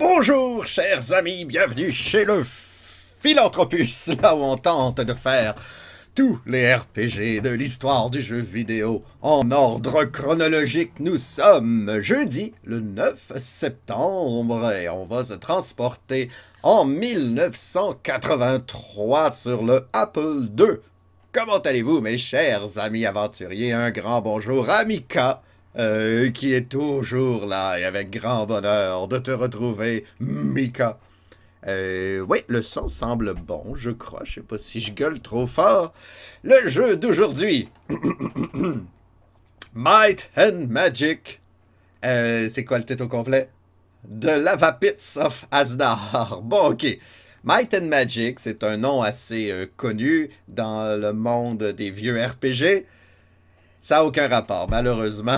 Bonjour, chers amis, bienvenue chez le Philanthropus, là où on tente de faire tous les RPG de l'histoire du jeu vidéo en ordre chronologique. Nous sommes jeudi, le 9 septembre, et on va se transporter en 1983 sur le Apple II. Comment allez-vous, mes chers amis aventuriers? Un grand bonjour à Mika, qui est toujours là et avec grand bonheur de te retrouver, Mika. Oui, le son semble bon, je crois. Je sais pas si je gueule trop fort. Le jeu d'aujourd'hui. Might and Magic. C'est quoi le titre au complet? The Lava Pits of Aznar. Bon, ok. Might and Magic, c'est un nom assez connu dans le monde des vieux RPG. Ça n'a aucun rapport, malheureusement.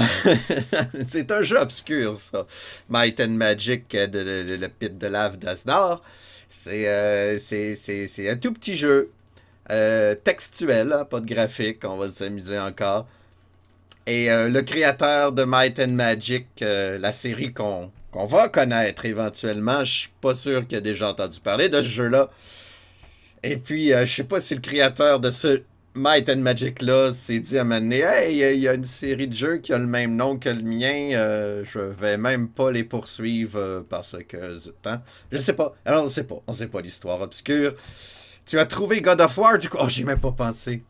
C'est un jeu obscur, ça. Might and Magic, le pit de lave d'Aznar. C'est un tout petit jeu. Textuel, hein, pas de graphique. On va s'amuser encore. Et le créateur de Might and Magic, la série qu'on va connaître éventuellement, je suis pas sûr qu'il a déjà entendu parler de ce jeu-là. Et puis, je sais pas si le créateur de ce Might and Magic là s'est dit à un moment donné, hey, il y a une série de jeux qui a le même nom que le mien, je vais même pas les poursuivre parce que, hein? Je sais pas. Alors, on sait pas l'histoire obscure. Tu as trouvé God of War, du coup? Oh, j'y ai même pas pensé.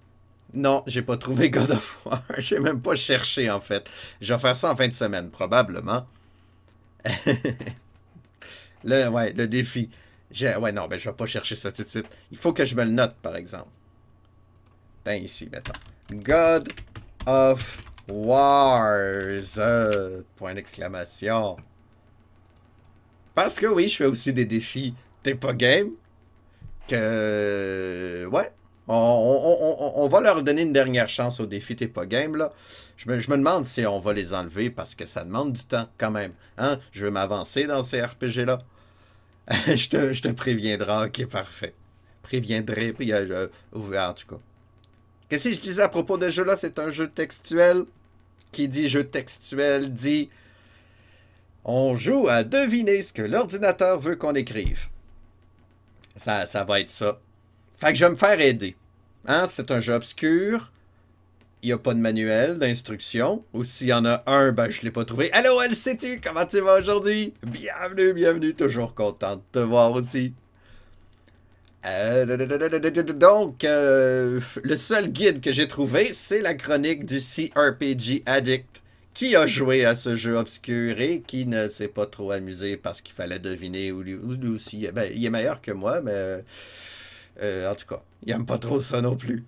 Non, j'ai pas trouvé God of War. J'ai même pas cherché, en fait. Je vais faire ça en fin de semaine, probablement. Le défi. Ouais, non, ben je vais pas chercher ça tout de suite. Il faut que je me le note, par exemple. Ben, ici, mettons. God of Wars. Point d'exclamation. Parce que oui, je fais aussi des défis. T'es pas game? Que... Ouais. On va leur donner une dernière chance au défi T'es pas game, là. Je me demande si on va les enlever parce que ça demande du temps, quand même. Hein? Je veux m'avancer dans ces RPG-là. je te préviendrai. Ok, parfait. Préviendrai. Puis, en tout cas. Qu'est-ce que je disais à propos de ce jeu-là? C'est un jeu textuel. Qui dit jeu textuel dit... On joue à deviner ce que l'ordinateur veut qu'on écrive. Ça va être ça. Fait que je vais me faire aider. Hein? C'est un jeu obscur. Il n'y a pas de manuel d'instruction. Ou s'il y en a un, ben je ne l'ai pas trouvé. Allô, LCT, comment tu vas aujourd'hui? Bienvenue, bienvenue. Toujours content de te voir aussi. Donc, le seul guide que j'ai trouvé, c'est la chronique du CRPG Addict, qui a joué à ce jeu obscur et qui ne s'est pas trop amusé parce qu'il fallait deviner ou lui aussi. Ben, il est meilleur que moi, mais en tout cas, il aime pas trop ça non plus.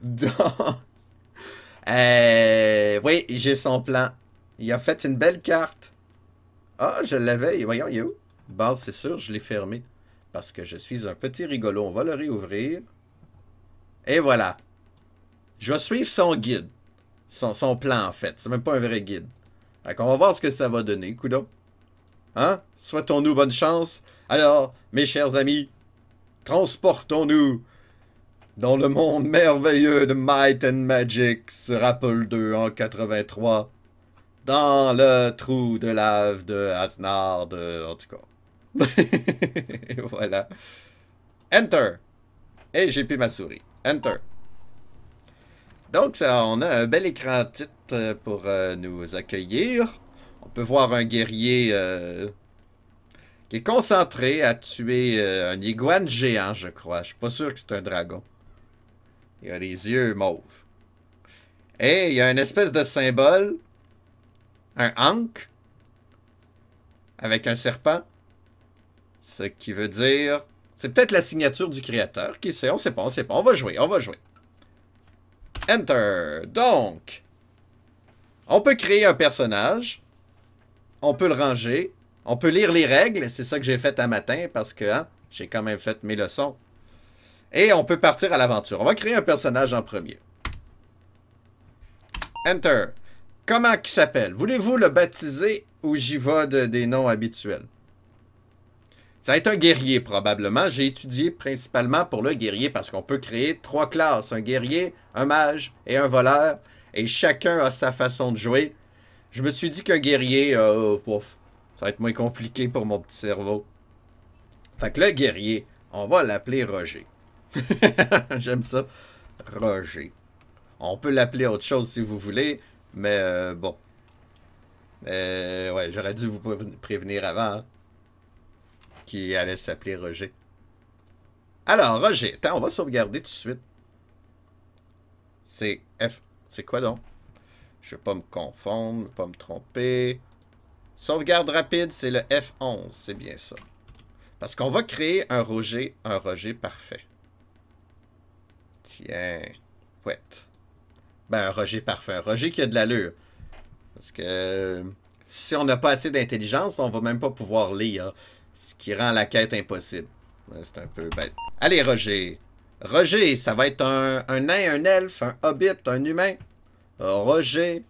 Donc, oui, j'ai son plan. Il a fait une belle carte. Ah, je l'avais. Voyons, il est où? Base, c'est sûr, je l'ai fermé. Parce que je suis un petit rigolo. On va le réouvrir. Et voilà. Je vais suivre son guide. Son plan, en fait. C'est même pas un vrai guide. Donc, on va voir ce que ça va donner, coudonc. Hein? Souhaitons-nous bonne chance. Alors, mes chers amis, transportons-nous dans le monde merveilleux de Might and Magic sur Apple II en 83. Dans le trou de lave de Aznar, en tout cas. Voilà. Enter. Et j'ai pris ma souris. Enter. Donc, ça, on a un bel écran titre pour nous accueillir. On peut voir un guerrier qui est concentré à tuer un iguane géant, je crois. Je suis pas sûr que c'est un dragon. Il a les yeux mauves. Et il y a une espèce de symbole. Un ankh. Avec un serpent. Ce qui veut dire... C'est peut-être la signature du créateur. Qui sait? On sait pas, on sait pas. On va jouer, on va jouer. Enter. Donc, on peut créer un personnage. On peut le ranger. On peut lire les règles. C'est ça que j'ai fait un matin parce que hein, j'ai quand même fait mes leçons. Et on peut partir à l'aventure. On va créer un personnage en premier. Enter. Comment il s'appelle? Voulez-vous le baptiser ou j'y vais des noms habituels? Ça va être un guerrier, probablement. J'ai étudié principalement pour le guerrier parce qu'on peut créer 3 classes. Un guerrier, un mage et un voleur. Et chacun a sa façon de jouer. Je me suis dit qu'un guerrier, pouf, ça va être moins compliqué pour mon petit cerveau. Fait que le guerrier, on va l'appeler Roger. J'aime ça. Roger. On peut l'appeler autre chose si vous voulez, mais bon. Ouais, j'aurais dû vous prévenir avant hein, qu'il allait s'appeler Roger. Alors, Roger, attends, on va sauvegarder tout de suite. C'est F. C'est quoi donc? Je ne vais pas me confondre, pas me tromper. Sauvegarde rapide, c'est le F11, c'est bien ça. Parce qu'on va créer un Roger parfait. Tiens, pouette. Ben, un Roger parfait, un Roger qui a de l'allure. Parce que si on n'a pas assez d'intelligence, on va même pas pouvoir lire. Ce qui rend la quête impossible. C'est un peu bête. Allez, Roger. Roger, ça va être un nain, un elfe, un hobbit, un humain. Roger.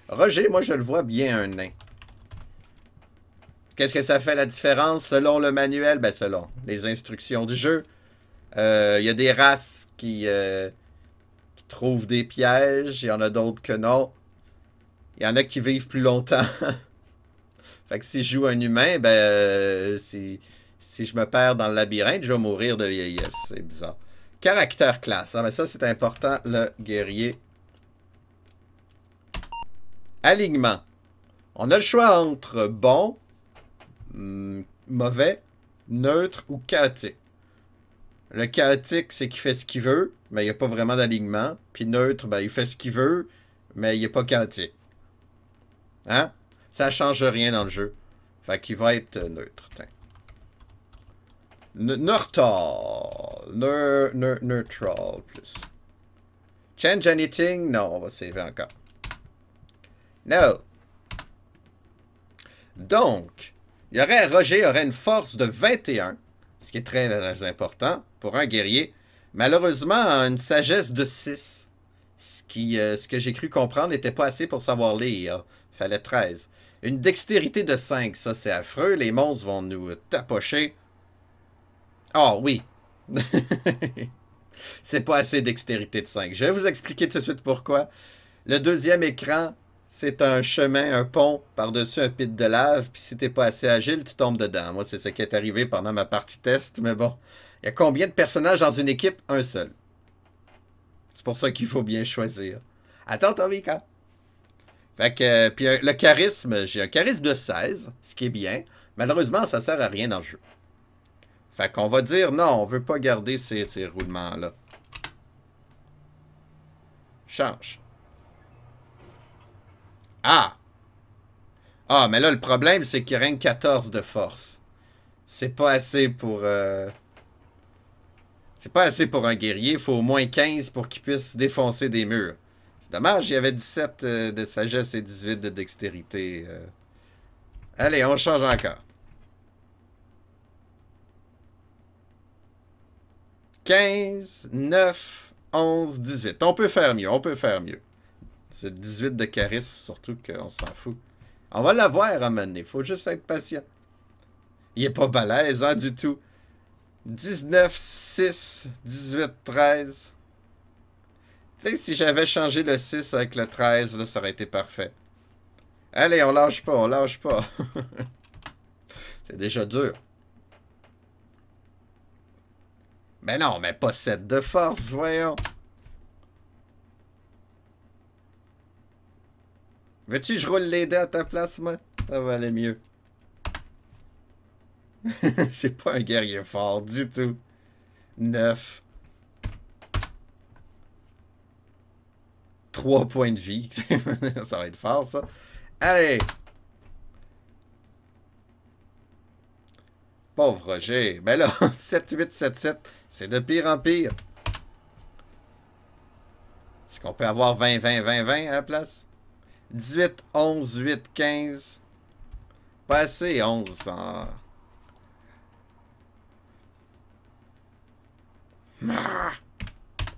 Roger, moi je le vois bien un nain. Qu'est-ce que ça fait la différence selon le manuel? Ben selon les instructions du jeu. Il y a des races qui trouvent des pièges. Il y en a d'autres que non. Il y en a qui vivent plus longtemps. Fait que si je joue un humain, ben si je me perds dans le labyrinthe, je vais mourir de vieillesse. C'est bizarre. Caractère classe. Ah ben ça c'est important, le guerrier. Alignement. On a le choix entre bon, mauvais, neutre ou chaotique. Le chaotique, c'est qu'il fait ce qu'il veut, mais il n'y a pas vraiment d'alignement. Puis neutre, ben, il fait ce qu'il veut, mais il n'est pas chaotique. Hein? Ça ne change rien dans le jeu. Fait qu'il va être neutre. Neutral. Neutral plus. Change anything? Non, on va saver encore. No. Donc, Roger aurait une force de 21, ce qui est très, très important pour un guerrier. Malheureusement, une sagesse de 6, ce que j'ai cru comprendre n'était pas assez pour savoir lire. Il fallait 13. Une dextérité de 5, ça c'est affreux. Les monstres vont nous tapocher. Oh oui. C'est pas assez dextérité de 5. Je vais vous expliquer tout de suite pourquoi. Le deuxième écran, c'est un chemin, un pont par-dessus un pit de lave. Puis si t'es pas assez agile, tu tombes dedans. Moi, c'est ce qui est arrivé pendant ma partie test. Mais bon, il y a combien de personnages dans une équipe? Un seul. C'est pour ça qu'il faut bien choisir. Attends, Torika. Fait que, puis le charisme, j'ai un charisme de 16, ce qui est bien. Malheureusement, ça sert à rien dans le jeu. Fait qu'on va dire non, on veut pas garder ces roulements-là. Change. Ah! Ah, mais là, le problème, c'est qu'il règne 14 de force. C'est pas assez pour... C'est pas assez pour un guerrier. Il faut au moins 15 pour qu'il puisse défoncer des murs. C'est dommage, il y avait 17 de sagesse et 18 de dextérité. Allez, on change encore. 15, 9, 11, 18. On peut faire mieux, on peut faire mieux. Ce 18 de charisme, surtout qu'on s'en fout. On va l'avoir à un moment donné. Faut juste être patient. Il est pas balèze, hein, du tout. 19, 6, 18, 13. Tu sais, si j'avais changé le 6 avec le 13, là, ça aurait été parfait. Allez, on lâche pas, on lâche pas. C'est déjà dur. Mais non, mais pas 7 de force, voyons. Veux-tu que je roule les dés à ta place, moi? Ça va aller mieux. C'est pas un guerrier fort du tout. 9. 3 points de vie. Ça va être fort, ça. Allez! Pauvre Roger. Ben là, 7, 8, 7, 7. C'est de pire en pire. Est-ce qu'on peut avoir 20, 20, 20, 20 à la place? 18, 11, 8, 15. Pas assez, 11. Ah.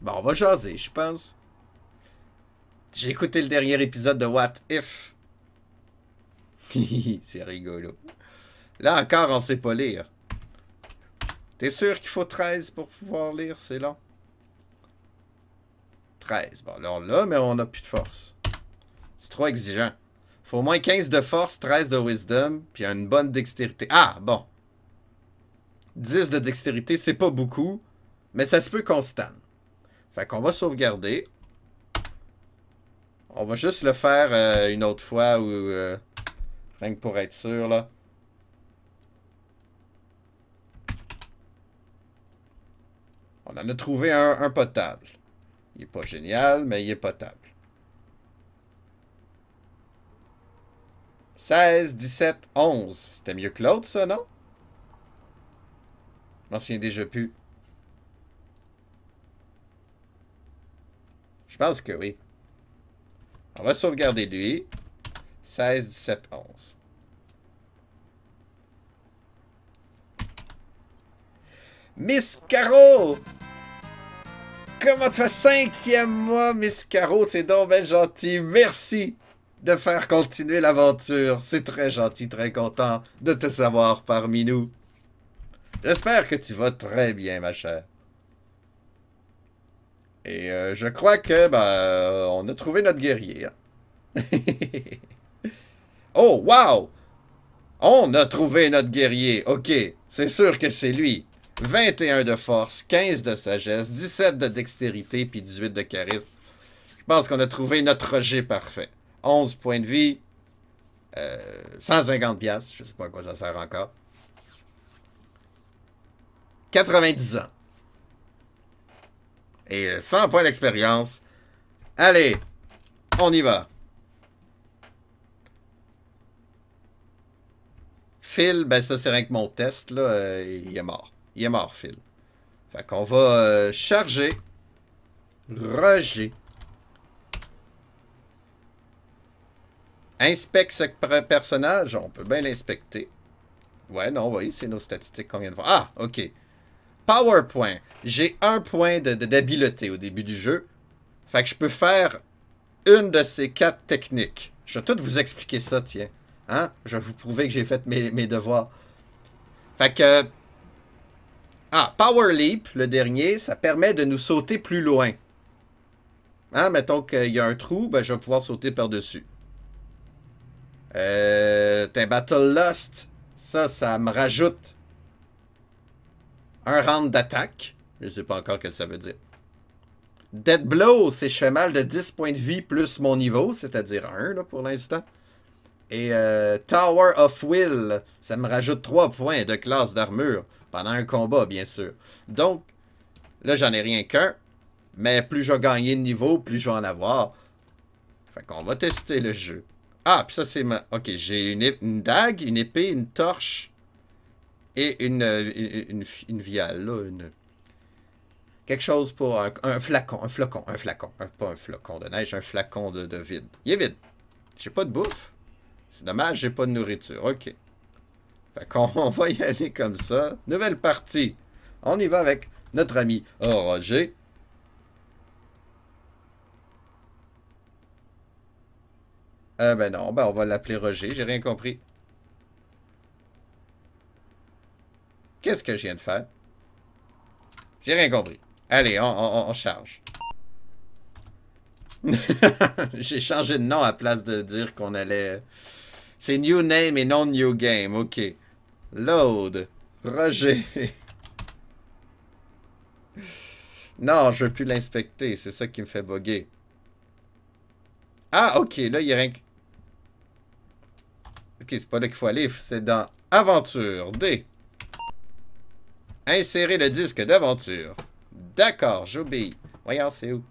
Bon, on va jaser, je pense. J'ai écouté le dernier épisode de What If. C'est rigolo. Là encore, on sait pas lire. T'es sûr qu'il faut 13 pour pouvoir lire? C'est long. 13. Bon, là, on l'a, mais on n'a plus de force. C'est trop exigeant. Faut au moins 15 de force, 13 de wisdom, puis une bonne dextérité. Ah, bon. 10 de dextérité, c'est pas beaucoup, mais ça se peut qu'on se tanne. Fait qu'on va sauvegarder. On va juste le faire une autre fois, ou rien que pour être sûr, là. On en a trouvé un potable. Il est pas génial, mais il est potable. 16, 17, 11. C'était mieux que l'autre, ça, non? Je m'en souviens déjà plus. Je pense que oui. On va sauvegarder lui. 16, 17, 11. Miss Caro! Comment tu fais 5e mois, Miss Caro? C'est donc bien gentil. Merci de faire continuer l'aventure. C'est très gentil, très content de te savoir parmi nous. J'espère que tu vas très bien, ma chère. Et je crois que, on a trouvé notre guerrier. Hein? Oh, wow! On a trouvé notre guerrier. OK, c'est sûr que c'est lui. 21 de force, 15 de sagesse, 17 de dextérité, puis 18 de charisme. Je pense qu'on a trouvé notre Roger parfait. 11 points de vie. 150 piastres. Je sais pas à quoi ça sert encore. 90 ans. Et 100 points d'expérience. Allez, on y va. Phil, ben ça c'est rien que mon test, là, il est mort. Il est mort, Phil. Fait qu'on va charger Roger. Inspecte ce personnage. On peut bien l'inspecter. Ouais, non, oui, c'est nos statistiques qu'on vient de voir. Ah, OK. PowerPoint. J'ai 1 point d'habileté au début du jeu. Fait que je peux faire une de ces 4 techniques. Je vais tout vous expliquer ça, tiens. Hein? Je vais vous prouver que j'ai fait mes devoirs. Fait que... Ah, Power Leap, le dernier, ça permet de nous sauter plus loin. Hein? Mettons qu'il y a un trou, ben je vais pouvoir sauter par-dessus. T'as Battle Lust. Ça me rajoute un round d'attaque. Je sais pas encore ce que ça veut dire. Dead Blow, c'est je fais mal de 10 points de vie plus mon niveau, c'est-à-dire 1 là, pour l'instant. Et Tower of Will, ça me rajoute 3 points de classe d'armure pendant un combat, bien sûr. Donc, là, j'en ai rien qu'un. Mais plus je vais gagner de niveau, plus je vais en avoir. Fait qu'on va tester le jeu. Ah, puis ça, c'est ma... OK, j'ai une dague, une épée, une torche et une viale, là. Quelque chose pour un flacon. Pas un flocon de neige, un flacon de vide. Il est vide. J'ai pas de bouffe. C'est dommage, j'ai pas de nourriture. OK. Fait qu'on va y aller comme ça. Nouvelle partie. On y va avec notre ami Roger. Ben non, ben on va l'appeler Roger. J'ai rien compris. Qu'est-ce que je viens de faire? J'ai rien compris. Allez, on charge. J'ai changé de nom à place de dire qu'on allait... C'est New Name et non New Game. OK. Load. Roger. Non, je veux plus l'inspecter. C'est ça qui me fait bugger. Ah, OK. Là, il y a rien que... OK, c'est pas là qu'il faut aller. C'est dans Aventure. D. Insérer le disque d'aventure. D'accord, j'obéis. Voyons, c'est où?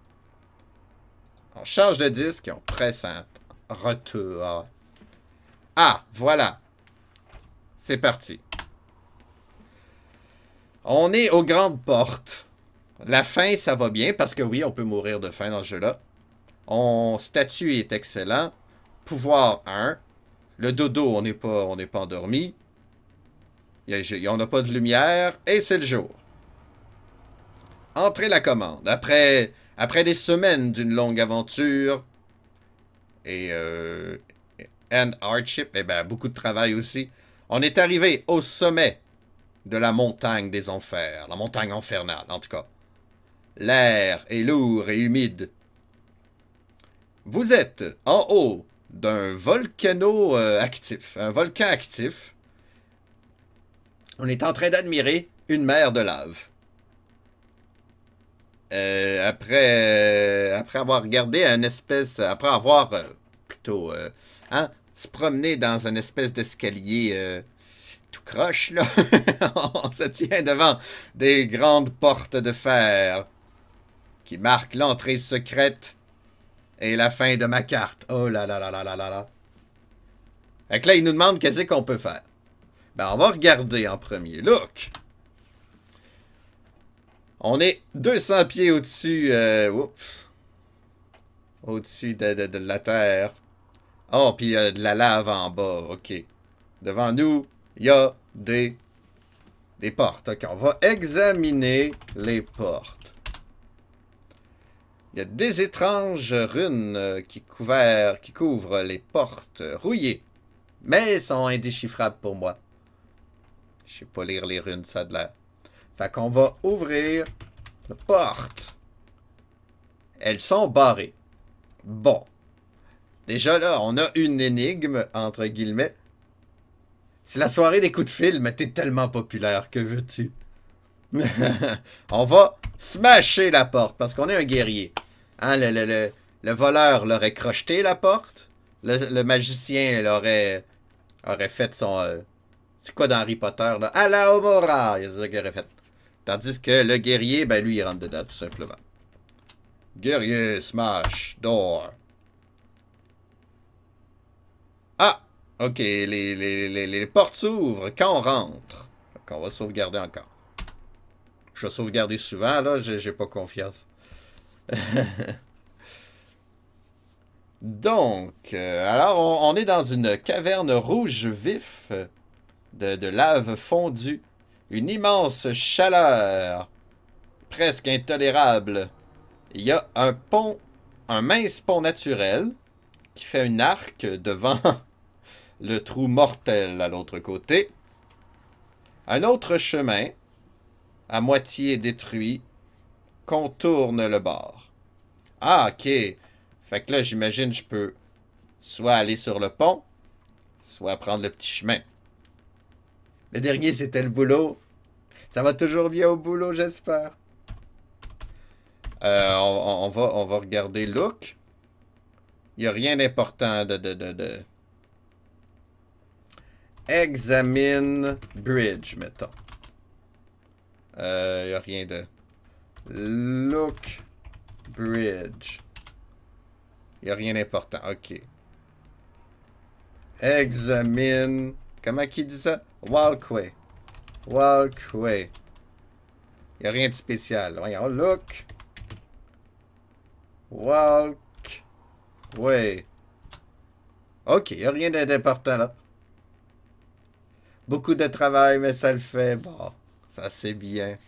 On change de disque et on presse un retour. Ah, voilà. C'est parti. On est aux grandes portes. La faim, ça va bien, parce que oui, on peut mourir de faim dans ce jeu-là. Mon statut est excellent. Pouvoir 1. Le dodo, on n'est pas endormi. On n'a pas de lumière. Et c'est le jour. Entrez la commande. Après des semaines d'une longue aventure et and hardship, eh ben, beaucoup de travail aussi, on est arrivé au sommet de la montagne des enfers. La montagne infernale, en tout cas. L'air est lourd et humide. Vous êtes en haut d'un volcano actif, un volcan actif. On est en train d'admirer une mer de lave. Après avoir regardé un espèce, après avoir plutôt, hein, se promener dans une espèce d'escalier tout croche, là, on se tient devant des grandes portes de fer qui marquent l'entrée secrète et la fin de ma carte. Oh là là là là là là là. Fait que là, il nous demande qu'est-ce qu'on peut faire. Ben, on va regarder en premier. Look! On est 200 pieds au-dessus, au-dessus de la terre. Oh, puis de la lave en bas, ok. Devant nous, il y a des portes. Ok, on va examiner les portes. Il y a des étranges runes qui couvrent les portes rouillées, mais sont indéchiffrables pour moi. Je sais pas lire les runes, ça a de l'air. Fait qu'on va ouvrir la porte. Elles sont barrées. Bon. Déjà là, on a une énigme, entre guillemets. C'est la soirée des coups de fil, mais t'es tellement populaire, que veux-tu? On va smasher la porte, parce qu'on est un guerrier. Hein, le voleur l'aurait crocheté, la porte. Le magicien aurait fait son... c'est quoi dans Harry Potter, là? À la Homora! Il y a ça qu'il aurait fait. Tandis que le guerrier, ben lui, il rentre dedans, tout simplement. Guerrier, smash, door. Ah! Ok, les portes s'ouvrent quand on rentre. Donc, on va sauvegarder encore. Je vais sauvegarder souvent, là, j'ai pas confiance. Donc, alors, on est dans une caverne rouge vif de lave fondue. Une immense chaleur, presque intolérable. Il y a un pont, un mince pont naturel qui fait une arc devant le trou mortel à l'autre côté. Un autre chemin, à moitié détruit, contourne le bord. Ah, ok. Fait que là, j'imagine je peux soit aller sur le pont, soit prendre le petit chemin. Le dernier, c'était le boulot. Ça va toujours bien au boulot, j'espère. On va regarder look. Il n'y a rien d'important de... Examine bridge, mettons. Il n'y a rien de... Look bridge. Il n'y a rien d'important. OK. Examine... Comment qu'il dit ça? Walkway. Walkway. Il n'y a rien de spécial. Voyons, look. Walkway. OK, il n'y a rien d'important là. Beaucoup de travail, mais ça le fait. Bon, ça c'est bien.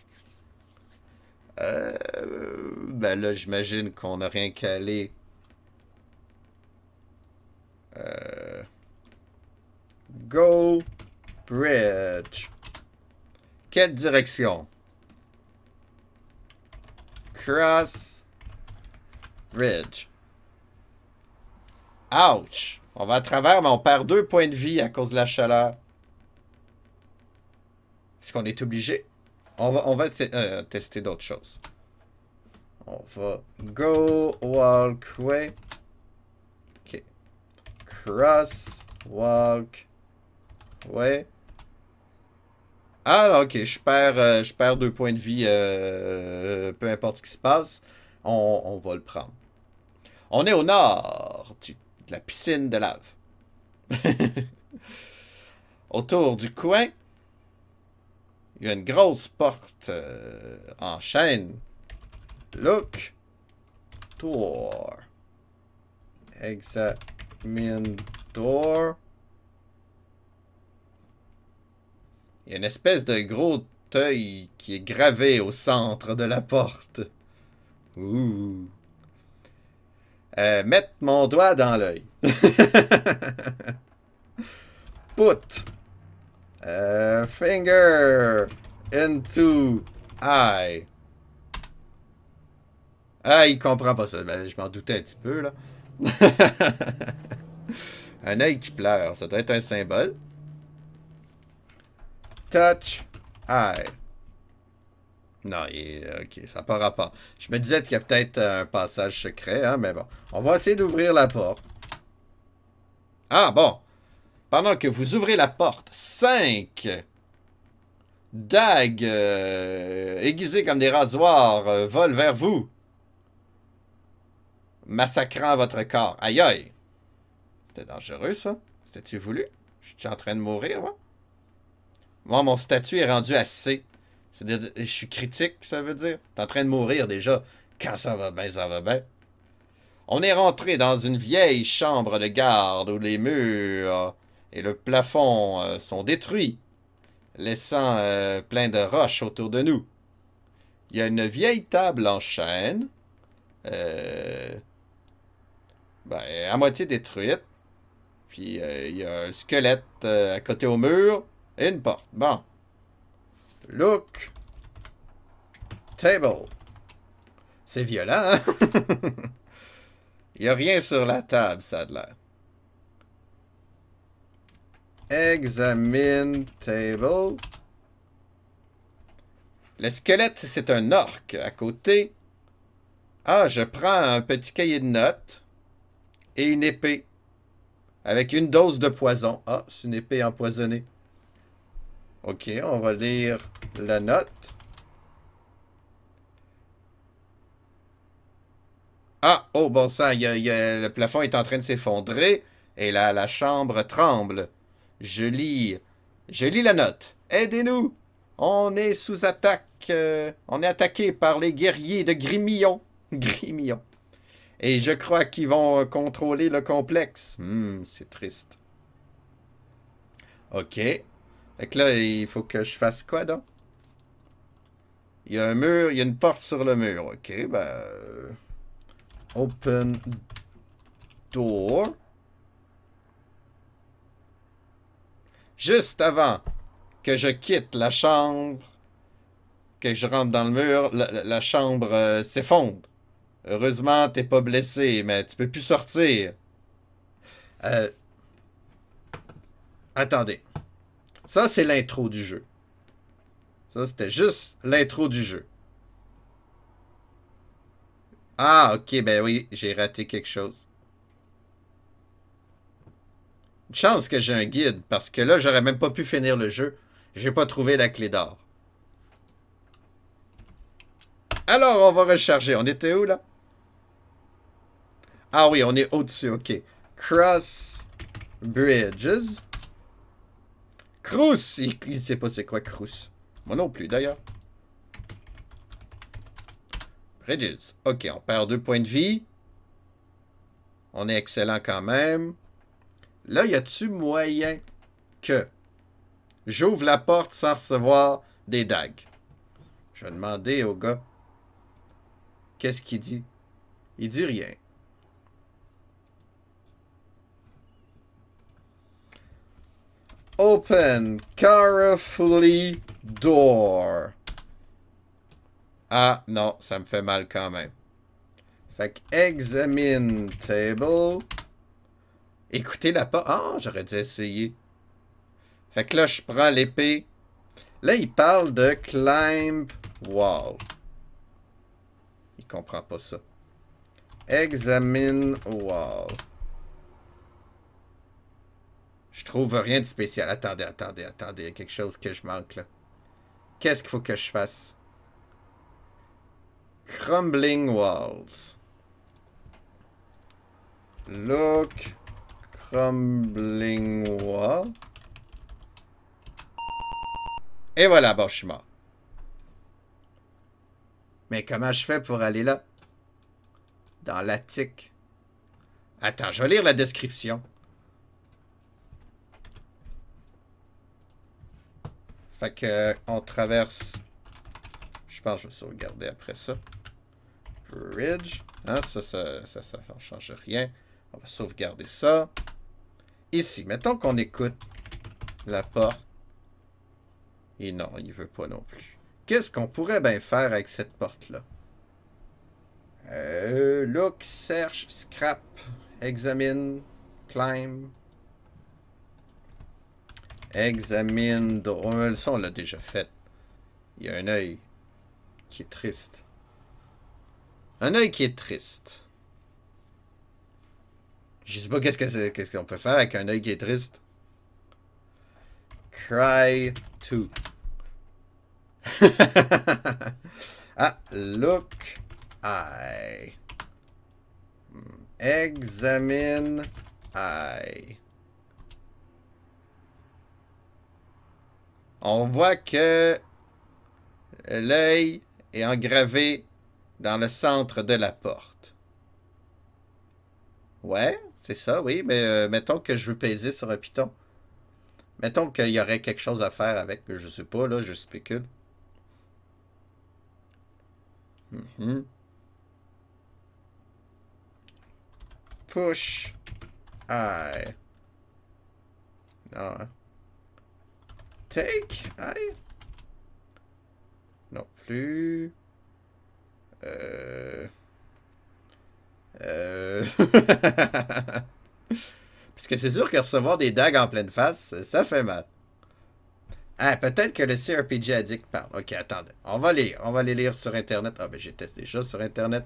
Ben là, j'imagine qu'on n'a rien qu'à aller. Go bridge. Quelle direction? Cross bridge. Ouch! On va à travers, mais on perd 2 points de vie à cause de la chaleur. Est-ce qu'on est obligé? On va tester d'autres choses. On va go walkway. OK. Cross walkway. Ah, ok, je perds 2 points de vie, peu importe ce qui se passe. On va le prendre. On est au nord de la piscine de lave. Autour du coin, il y a une grosse porte en chaîne. Look. Door. Examine door. Il y a une espèce de gros œil qui est gravé au centre de la porte. Ouh. Mettre mon doigt dans l'œil. Put finger into eye. Ah, il comprend pas ça. Ben, je m'en doutais un petit peu, là. Un œil qui pleure, ça doit être un symbole. Touch eye. Non, ok, ça n'a pas rapport. Je me disais qu'il y a peut-être un passage secret, hein, mais bon. On va essayer d'ouvrir la porte. Ah, bon. Pendant que vous ouvrez la porte, 5 dagues aiguisées comme des rasoirs volent vers vous, massacrant votre corps. Aïe aïe. C'était dangereux, ça. C'était-tu voulu? Je suis en train de mourir, moi? Moi, mon statut est rendu à C. C'est-à-dire, je suis critique, ça veut dire. T'es en train de mourir déjà. Quand ça va bien, ça va bien. On est rentré dans une vieille chambre de garde où les murs et le plafond sont détruits, laissant plein de roches autour de nous. Il y a une vieille table en chêne, à moitié détruite. Puis il y a un squelette à côté au mur et une porte. Bon. Look. Table. C'est violent, hein? Il n'y a rien sur la table, ça a l'air. Examine table. Le squelette, c'est un orc. À côté. Ah, je prends un petit cahier de notes et une épée. Avec une dose de poison. Ah, c'est une épée empoisonnée. Ok, on va lire la note. Ah, oh bon sang, le plafond est en train de s'effondrer et la chambre tremble. Je lis la note. Aidez-nous! On est sous attaque. On est attaqué par les guerriers de Grimillon. Grimillon. Et je crois qu'ils vont contrôler le complexe. C'est triste. Ok. Fait que là, il faut que je fasse quoi, donc? Il y a un mur, il y a une porte sur le mur. Ok, open door. Juste avant que je quitte la chambre, que je rentre dans le mur, la chambre s'effondre. Heureusement, t'es pas blessé, mais tu peux plus sortir. Attendez. Ça, c'est l'intro du jeu. Ça, c'était juste l'intro du jeu. Ah, ok, ben oui, j'ai raté quelque chose. Une chance que j'ai un guide, parce que là, j'aurais même pas pu finir le jeu. J'ai pas trouvé la clé d'or. Alors, on va recharger. On était où, là? Ah oui, on est au-dessus, ok. Cross Bridges. Crous! Il sait pas c'est quoi Crous. Moi non plus, d'ailleurs. Bridges. Ok, on perd 2 points de vie. On est excellent quand même. Là, y a-tu moyen que j'ouvre la porte sans recevoir des dagues? Je vais demander au gars. Qu'est-ce qu'il dit? Il dit rien. Open carefully door. Ah, non, ça me fait mal quand même. Fait que examine table. Écoutez la porte. Ah, j'aurais dû essayer. Fait que là, je prends l'épée. Là, il parle de climb wall. Il comprend pas ça. Examine wall. Je trouve rien de spécial. Attendez. Il y a quelque chose que je manque, là. Qu'est-ce qu'il faut que je fasse? Crumbling walls. Look. Crumbling wall. Et voilà, bon, je suis mort. Mais comment je fais pour aller là? Dans l'attique. Attends, je vais lire la description. Fait que on traverse. Je pense que je vais sauvegarder après ça. Bridge. Hein, ça ne change rien. On va sauvegarder ça. Ici, mettons qu'on écoute la porte. Et non, il veut pas non plus. Qu'est-ce qu'on pourrait bien faire avec cette porte-là? Look, search, scrap, Examine. Climb. Examine. Ça, on l'a déjà fait. Il y a un œil qui est triste. Un œil qui est triste. Je sais pas qu'est-ce qu'on peut faire avec un œil qui est triste. Cry to. Ah, look eye. Examine eye. On voit que l'œil est engravé dans le centre de la porte. Ouais, c'est ça, oui, mais mettons que je veux peser sur un piton. Mettons qu'il y aurait quelque chose à faire avec, je sais pas, là, je spécule. Push I. Non. Take I. Non plus. Parce que c'est sûr que recevoir des dagues en pleine face, ça fait mal. Ah, peut-être que le CRPG Addict parle. Ok, attendez. On va les lire sur Internet. Ah, ben j'ai testé déjà sur Internet.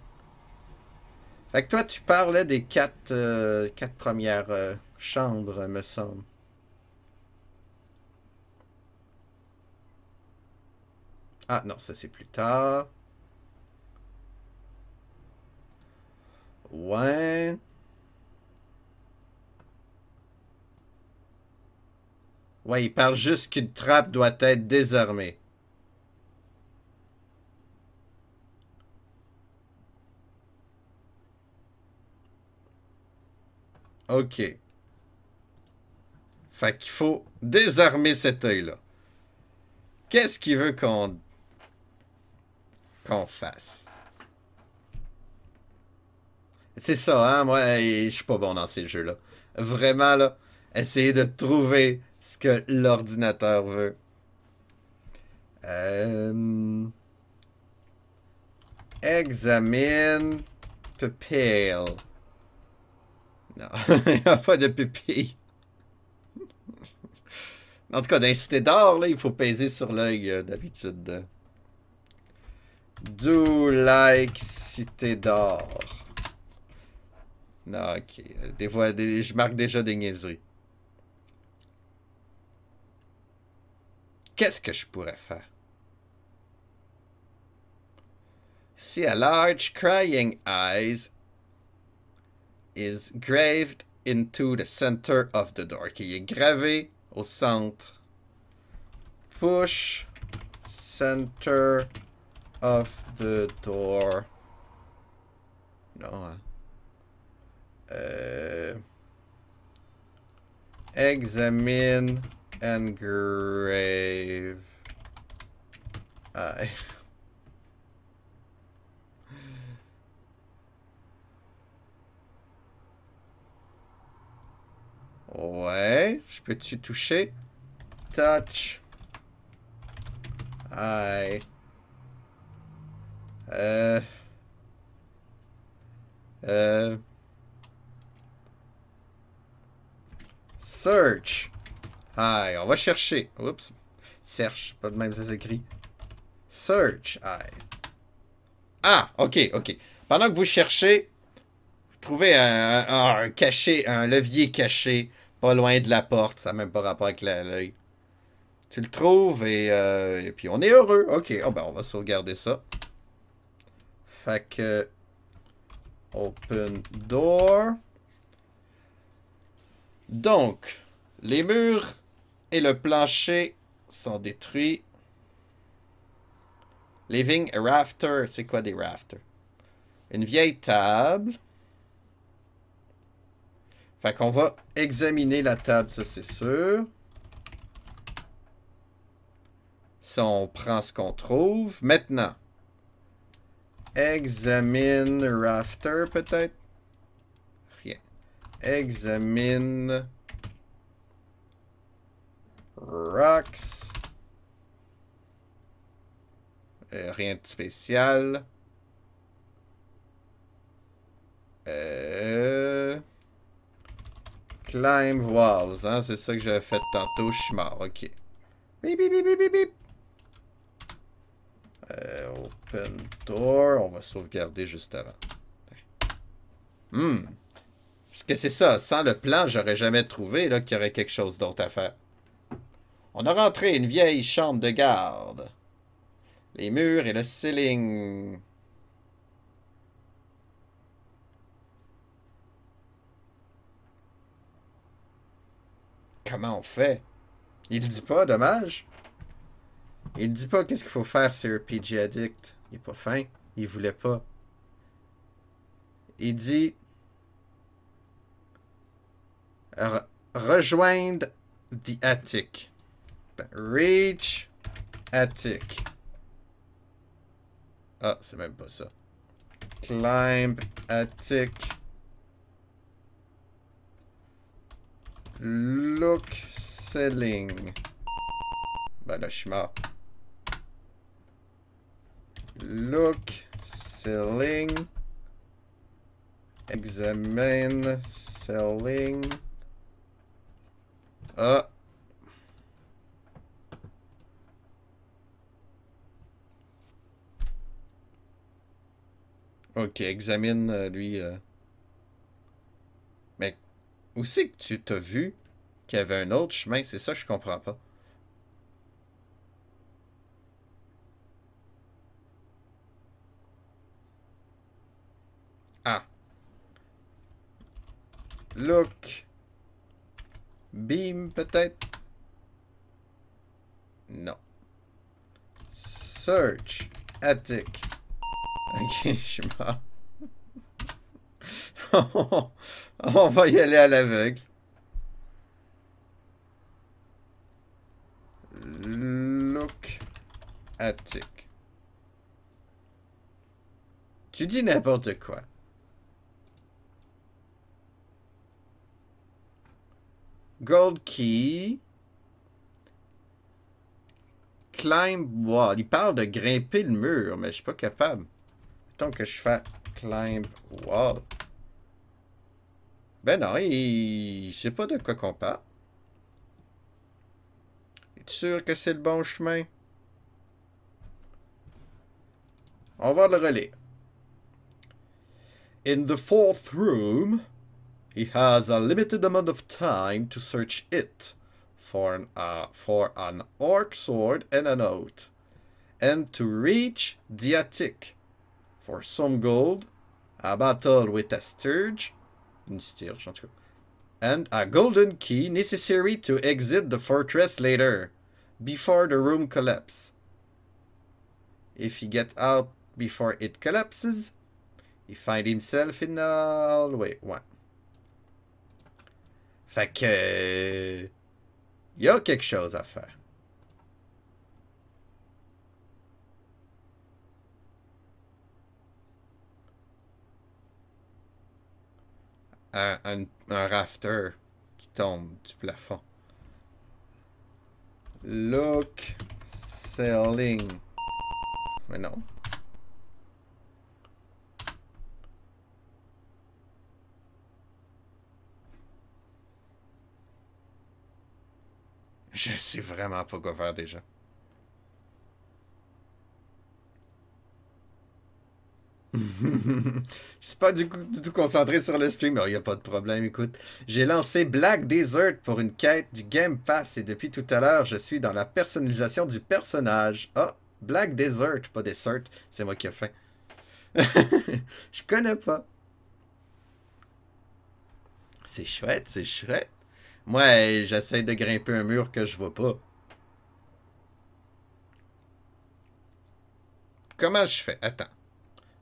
Fait que toi, tu parlais des quatre premières chambres, me semble. Ah, non, ça c'est plus tard. Ouais. Ouais, il parle juste qu'une trappe doit être désarmée. Ok. Fait qu'il faut désarmer cet œil-là. Qu'est-ce qu'il veut qu'on fasse? C'est ça, hein? Moi, je suis pas bon dans ces jeux-là. Vraiment, là, essayer de trouver ce que l'ordinateur veut. Examine pupille. Non, il n'y a pas de pupille. En tout cas, dans les cités d'or, là, il faut peser sur l'œil d'habitude. Do like cité d'or. Non, ok. Des fois, je marque déjà des niaiseries. Qu'est-ce que je pourrais faire? See a large crying eyes is graved into the center of the door. Qui est gravé au centre. Push center of the door. Non, hein. Examine engrave. Ouais, je peux-tu toucher? Touch. Aïe. Search. Aïe, on va chercher. Oups. Search, pas de même ça s'écrit. Search. Aïe. Ah, ok, ok. Pendant que vous cherchez, vous trouvez un cachet, un levier caché, pas loin de la porte. Ça n'a même pas rapport avec l'œil. Tu le trouves et puis on est heureux. Ok, oh, ben on va sauvegarder ça. Fait que... Open door. Donc, les murs et le plancher sont détruits. Living a rafter. C'est quoi des rafters? Une vieille table. Fait qu'on va examiner la table, ça c'est sûr. Ça, on prend ce qu'on trouve. Maintenant, examine rafter peut-être? Rien. Examine rocks. Rien de spécial. Climb walls, hein, c'est ça que j'avais fait tantôt, je suis mort, ok. Bip, bip, bip, bip, bip. Open door, on va sauvegarder juste avant. Parce que c'est ça, sans le plan, j'aurais jamais trouvé là qu'il y aurait quelque chose d'autre à faire. On a rentré une vieille chambre de garde. Les murs et le ceiling. Comment on fait? Il dit pas, dommage. Il dit pas qu'est-ce qu'il faut faire, c'est RPG Addict. Il est pas fin. Il voulait pas. Il dit... Rejoindre the attic. Reach attic. Ah, c'est même pas ça. Climb attic. Look ceiling. Ben là, je suis mort. Look ceiling. Examine ceiling. Ah. Ok, examine lui. Mais où c'est que tu t'as vu qu'il y avait un autre chemin? C'est ça que je comprends pas. Ah. Look. Beam, peut-être? Non. Search. Attic. Ok, je suis mort. On va y aller à l'aveugle. Look. Attic. Tu dis n'importe quoi. Gold key. Climb wall. Il parle de grimper le mur, mais je suis pas capable. Mettons que je fais climb wall. Ben non, je sais pas de quoi qu'on parle. Es-tu sûr que c'est le bon chemin? On va le relire. In the fourth room, he has a limited amount of time to search it for an orc sword and a note, and to reach the attic for some gold, a battle with a stirge, une stirge en tout cas, and a golden key necessary to exit the fortress later, before the room collapses. If he gets out before it collapses, he finds himself in the hallway. Ouais. Fait que... y a quelque chose à faire. Un rafter qui tombe du plafond. Look ceiling. Mais non. Je sais vraiment pas quoi faire déjà. Je suis pas du tout concentré sur le stream. Il n'y a pas de problème, écoute. J'ai lancé Black Desert pour une quête du Game Pass et depuis tout à l'heure, je suis dans la personnalisation du personnage. Ah, Black Desert, pas Desert. C'est moi qui ai fait. Je connais pas. C'est chouette, c'est chouette. Moi, j'essaie de grimper un mur que je vois pas. Comment je fais? Attends.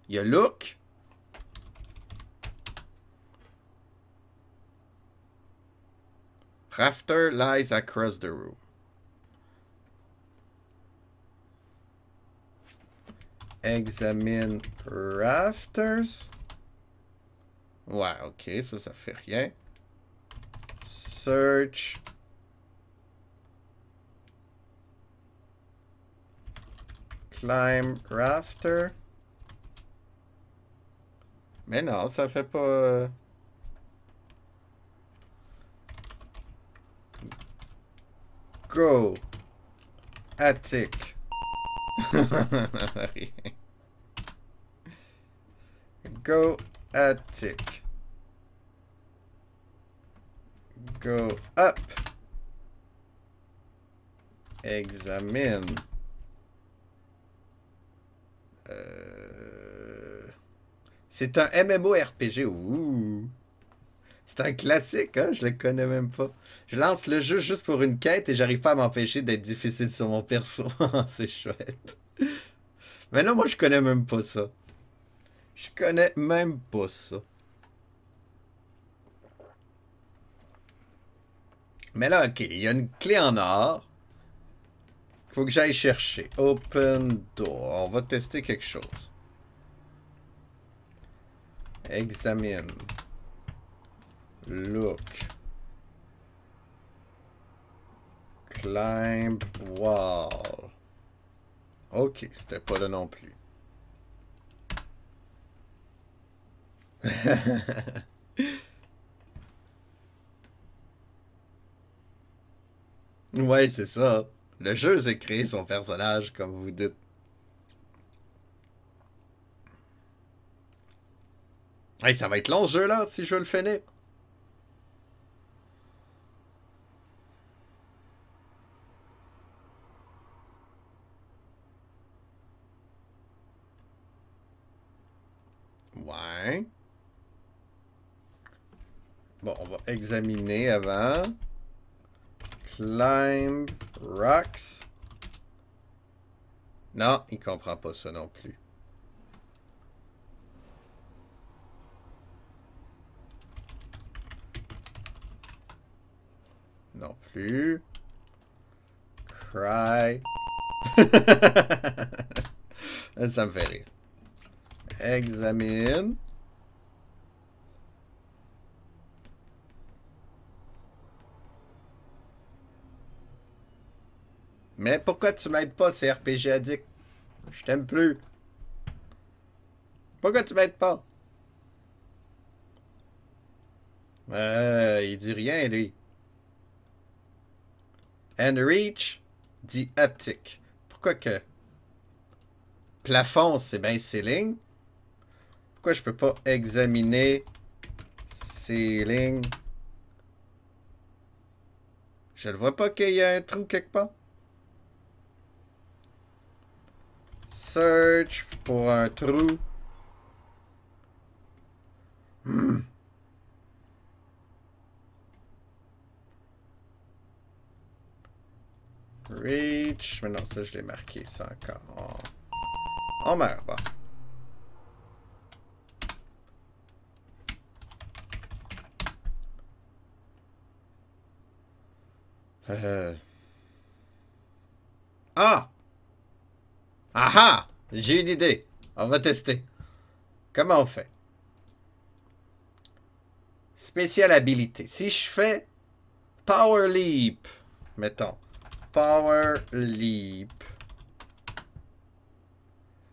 Il y a Look. Rafter lies across the room. Examine rafters. Ouais, ok, ça fait rien. Search. Climb rafter. Mais non, ça fait pas... Go. Attic. Go. Attic. Go up. Examine. C'est un MMORPG. Ouh. C'est un classique, hein? Je le connais même pas. Je lance le jeu juste pour une quête et j'arrive pas à m'empêcher d'être difficile sur mon perso. C'est chouette. Mais là, moi, je connais même pas ça. Je connais même pas ça. Mais là, ok, il y a une clé en or. Faut que j'aille chercher. Open door. On va tester quelque chose. Examine. Look. Climb wall. Ok, c'était pas là non plus. Ouais, c'est ça. Le jeu s'est créé son personnage, comme vous dites. Hey, ça va être long ce jeu-là, si je veux le finir. Ouais. Bon, on va examiner avant. Climb rocks. Non, il comprend pas ça non plus. Non plus. Cry. Ça me fait rire. Examine. Mais pourquoi tu m'aides pas, CRPG Addict? Je t'aime plus. Pourquoi tu m'aides pas? Il dit rien, lui. And reach dit haptic. Pourquoi que plafond, c'est bien ceiling? Pourquoi je peux pas examiner ceiling? Je le vois pas qu'il y a un trou quelque part. Search pour un trou. Reach. Mais non, ça, je l'ai marqué, ça encore. On meurt, bon. Ah! Ah! J'ai une idée. On va tester. Comment on fait? Spéciale habilité. Si je fais Power Leap, mettons. Power Leap.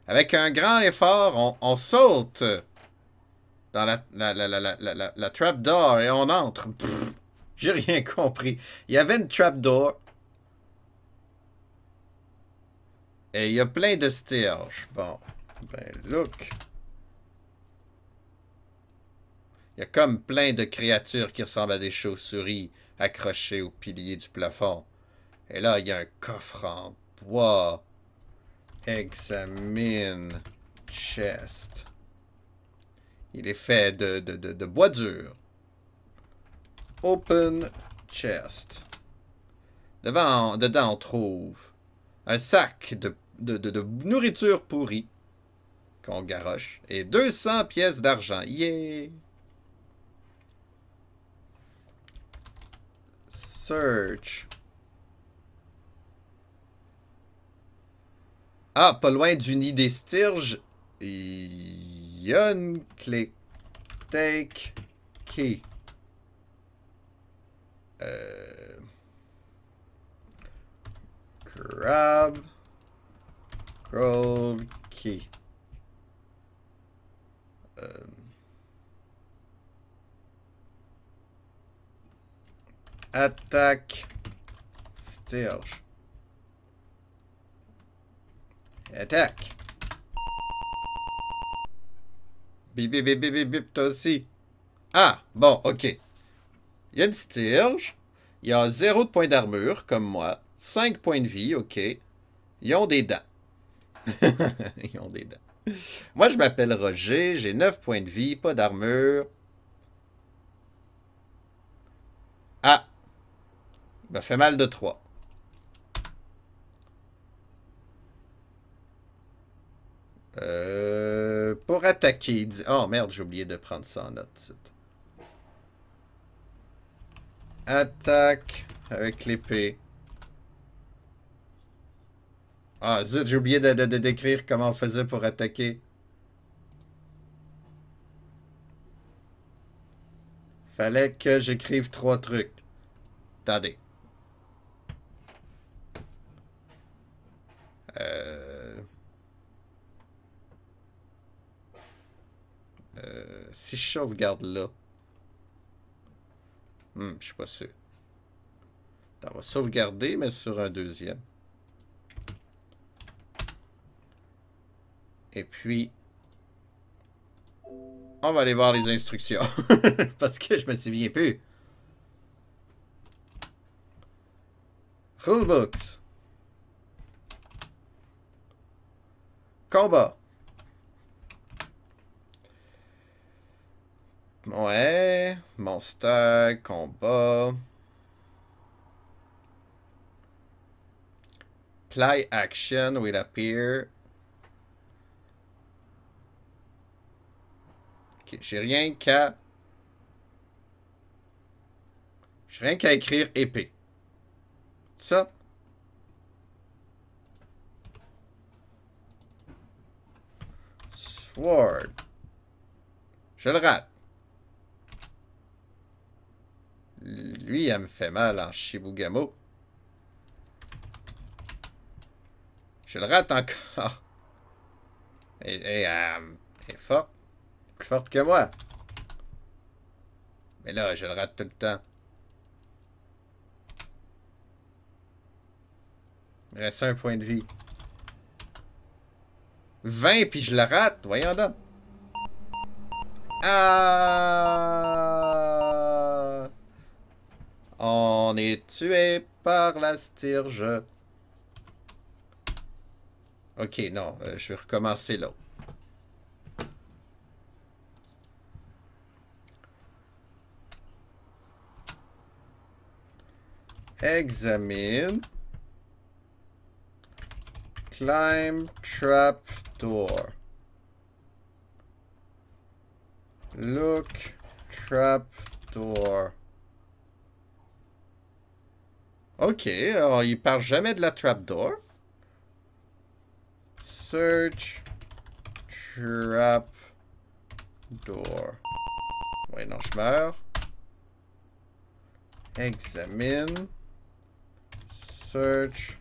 Avec un grand effort, on saute dans la trapdoor et on entre. J'ai rien compris. Il y avait une trapdoor. Et il y a plein de stairs. Bon. Ben, look. Il y a comme plein de créatures qui ressemblent à des chauves-souris accrochées au pilier du plafond. Et là, il y a un coffre en bois. Examine. Chest. Il est fait de bois dur. Open chest. Dedans, on trouve un sac de nourriture pourrie qu'on garoche et 200 pièces d'argent. Yeah! Search. Ah, pas loin du nid des stirges, il y a une clé. Take key. Grab. Gold key. Attack. Stirge. Attaque. Bip, bip, bip, bip, bip, bip, toi aussi. Ah, bon, ok. Il y a une Stirge. Il y a 0 de points d'armure, comme moi. 5 points de vie, ok. Ils ont des dents. Ils ont des dents. Moi, je m'appelle Roger. J'ai 9 points de vie, pas d'armure. Ah! Il m'a fait mal de 3. Pour attaquer, il dit... Oh merde, j'ai oublié de prendre ça en note. Attaque avec l'épée. Ah zut, j'ai oublié de décrire comment on faisait pour attaquer. Fallait que j'écrive 3 trucs. Attendez. Si je sauvegarde là. Je suis pas sûr. On va sauvegarder, mais sur un deuxième. Et puis, on va aller voir les instructions. Parce que je me souviens plus. Rulebooks. Combat. Ouais. Monster. Combat. Play action will appear. Ok, j'ai rien qu'à... J'ai rien qu'à écrire épée. Ça. Sword. Je le rate. Lui, elle me fait mal en Shibugamo. Je le rate encore. Et elle est forte. Plus forte que moi. Mais là, je le rate tout le temps. Il me reste un point de vie. 20 puis je le rate. Voyons donc. Ah! On est tué par la Stirge. Ok, non. Je vais recommencer là. Examine. Climb trap door. Look trap door. Ok, alors il parle jamais de la trapdoor. Search trap door. Ouais, non, je meurs. Examine. Search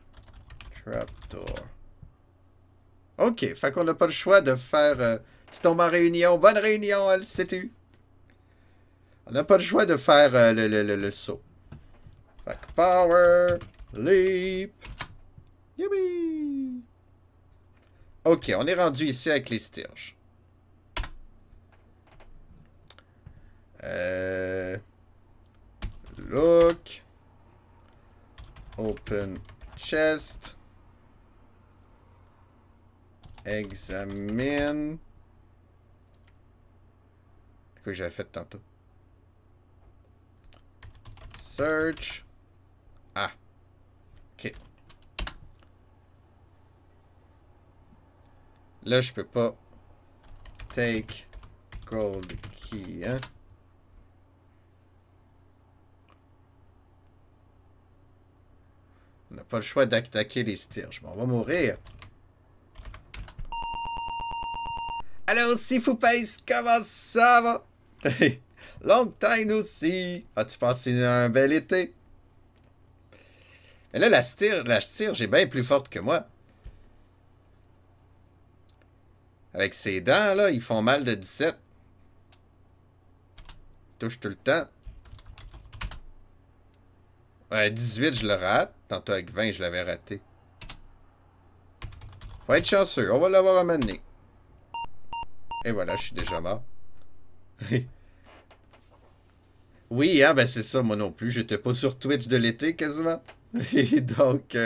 trapdoor. Ok, fait qu'on n'a pas le choix de faire... tu tombes en réunion. Bonne réunion, elle sais-tu. On n'a pas le choix de faire le saut. Fait que power, leap. Youpi! Ok, on est rendu ici avec les Stirges. Look. Open chest. Examine. C'est quoi que j'avais fait tantôt? Search. Ah. Ok. Là, je peux pas. Take gold key, hein? On n'a pas le choix d'attaquer les Stirges. Bon, on va mourir. Alors, Sifoupès, comment ça va? Long time aussi. As-tu passé un bel été? Mais là, la Stirge est bien plus forte que moi. Avec ses dents, là, ils font mal de 17. Touche tout le temps. 18, je le rate. Tantôt avec 20, je l'avais raté. Faut être chanceux. On va l'avoir amené. Et voilà, je suis déjà mort. Oui, hein, ben c'est ça, moi non plus. J'étais pas sur Twitch de l'été, quasiment. Et donc...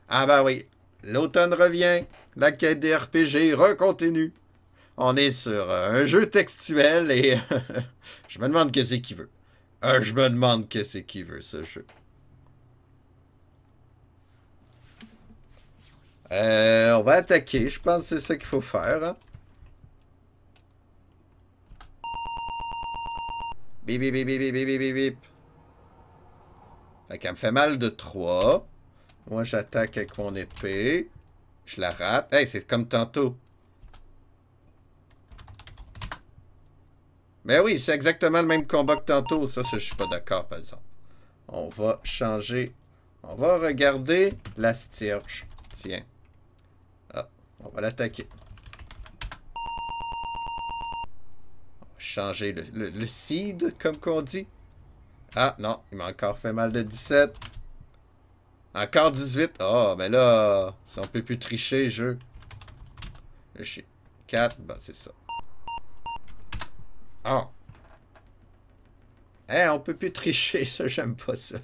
Ah ben oui, l'automne revient. La quête des RPG recontinue. On est sur un jeu textuel et... je me demande qu'est-ce qu'il veut. Je me demande qu'est-ce qu'il veut, ce jeu. On va attaquer. Je pense que c'est ça qu'il faut faire. Hein? Bip, bip, bip, bip, bip, bip, bip, bip. Fait qu'elle me fait mal de 3. Moi, j'attaque avec mon épée. Je la rate. Hey, c'est comme tantôt. Mais oui, c'est exactement le même combat que tantôt. Ça, je suis pas d'accord, par exemple. On va changer. On va regarder la Stirge. Tiens. Ah, on va l'attaquer. On va changer le seed, comme qu'on dit. Ah, non, il m'a encore fait mal de 17. Encore 18. Oh, mais là, si on peut plus tricher, jeu. Je suis 4, bah c'est ça. Oh. Hein, on peut plus tricher, ça, j'aime pas ça.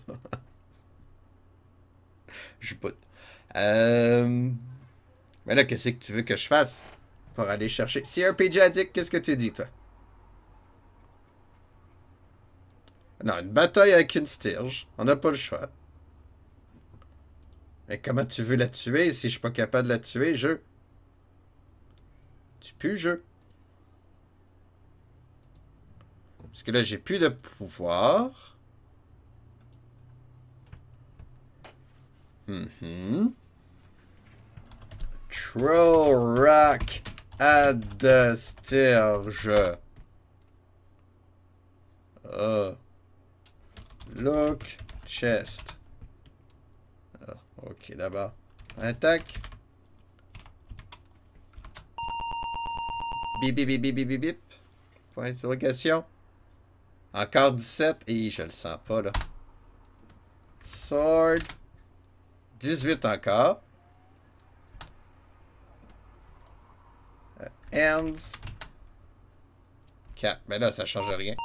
Je boute. Mais là, qu'est-ce que tu veux que je fasse pour aller chercher? CRPG Addict, qu'est-ce que tu dis, toi? Non, une bataille avec une Stirge. On n'a pas le choix. Mais comment tu veux la tuer si je suis pas capable de la tuer, jeu? Tu pues, jeu? Parce que là, j'ai plus de pouvoir. Troll Rock à de Stirge. Look chest. Ok, d'abord. Attaque. Bip, bip, bip, bip, bip, bip, bip. Point d'interrogation. Encore 17. Et je le sens pas, là. Sword. 18 encore. Hands. 4. Mais là, ça change rien.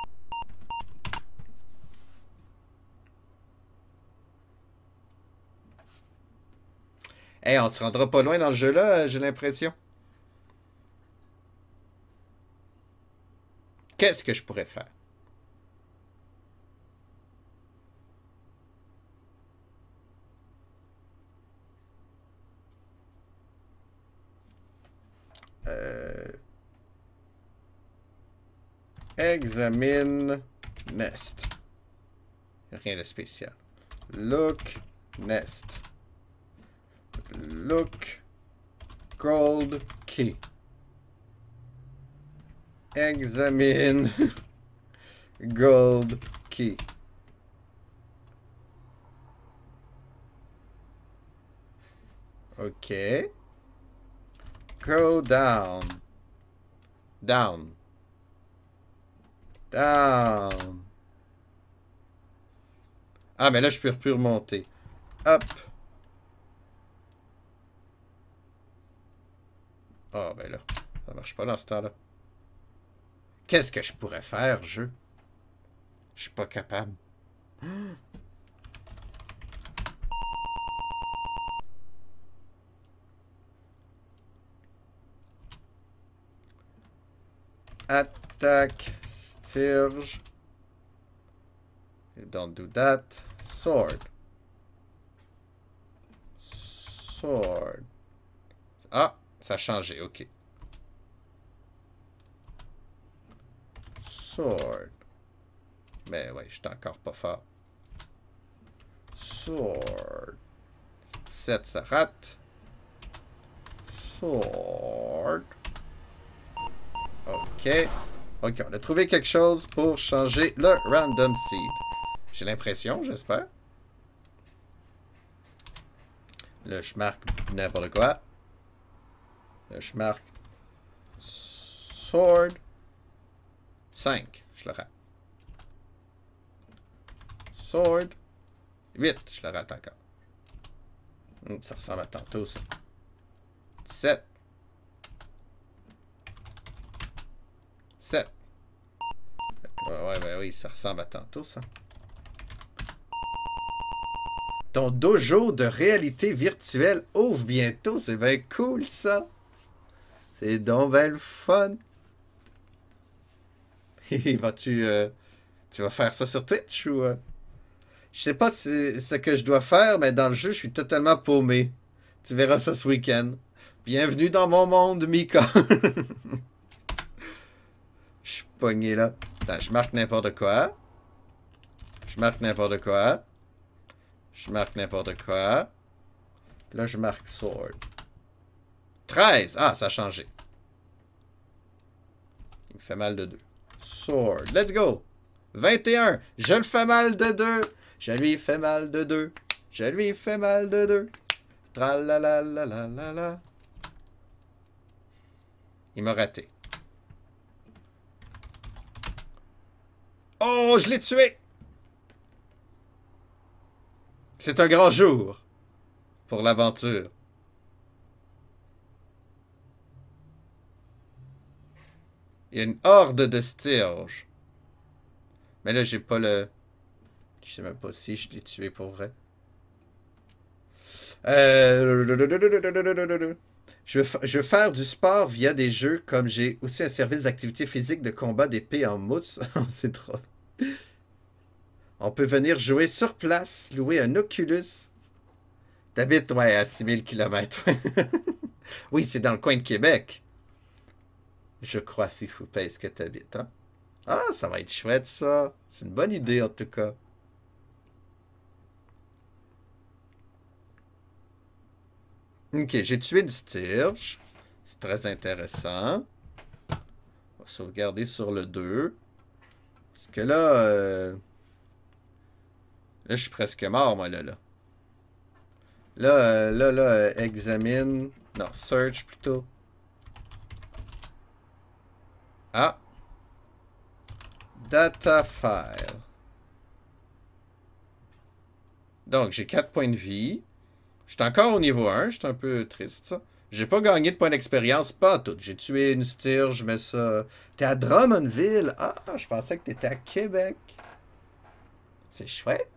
Hey, on se rendra pas loin dans le jeu-là, j'ai l'impression. Qu'est-ce que je pourrais faire? Examine nest. Rien de spécial. Look nest. Look gold key. Examine gold key. OK. Go down. Down. Down. Ah, mais là, je peux plus remonter. Up. Ah, ben là, ça marche pas dans ce temps-là. Qu'est-ce que je pourrais faire, jeu? Je suis pas capable. Attack, Stirge. Don't do that. Sword. Sword. Ah, ça a changé, ok. Sword. Mais ouais, je suis encore pas fort. Sword. 17, ça rate. Sword. OK. OK, on a trouvé quelque chose pour changer le random seed. J'ai l'impression, j'espère. Là, je marque n'importe quoi. Là, je marque sword. 5. Je le rate. Sword. 8, je le rate encore. Ça ressemble à tantôt, ça. 17. 7. Ouais, ben oui, ça ressemble à tantôt, ça. Ton dojo de réalité virtuelle ouvre bientôt. C'est bien cool, ça. C'est donc bien le fun. Vas-tu... tu vas faire ça sur Twitch ou... Je sais pas ce que je dois faire, mais dans le jeu, je suis totalement paumé. Tu verras ça ce week-end. Bienvenue dans mon monde, Mika. Je suis pogné là. Attends, je marque n'importe quoi. Je marque n'importe quoi. Je marque n'importe quoi. Là, je marque sword. 13! Ah, ça a changé. Il me fait mal de 2. Sword. Let's go! 21! Je le fais mal de 2! Je lui fais mal de 2. Je lui fais mal de 2. Tralalalala. Il m'a raté. Oh, je l'ai tué! C'est un grand jour pour l'aventure. Il y a une horde de Stirges. Mais là, j'ai pas le... Je sais même pas si je l'ai tué pour vrai. Je veux faire du sport via des jeux comme j'ai aussi un service d'activité physique de combat d'épée en mousse. C'est drôle. On peut venir jouer sur place, louer un Oculus. T'habites, ouais, à 6000 km. Oui, c'est dans le coin de Québec. Je crois, c'est fou, est-ce que t'habites, hein? Ah, ça va être chouette, ça. C'est une bonne idée, en tout cas. Ok, j'ai tué une Stirge. C'est très intéressant. On va sauvegarder sur le 2. Parce que là... Là, je suis presque mort, moi, là. Là, examine... Non, search, plutôt. Ah! Data file. Donc, j'ai 4 points de vie. J'étais encore au niveau 1. J'étais un peu triste, ça. J'ai pas gagné de points d'expérience, pas tout. J'ai tué une Stirge, mais ça... T'es à Drummondville. Ah, je pensais que t'étais à Québec. C'est chouette.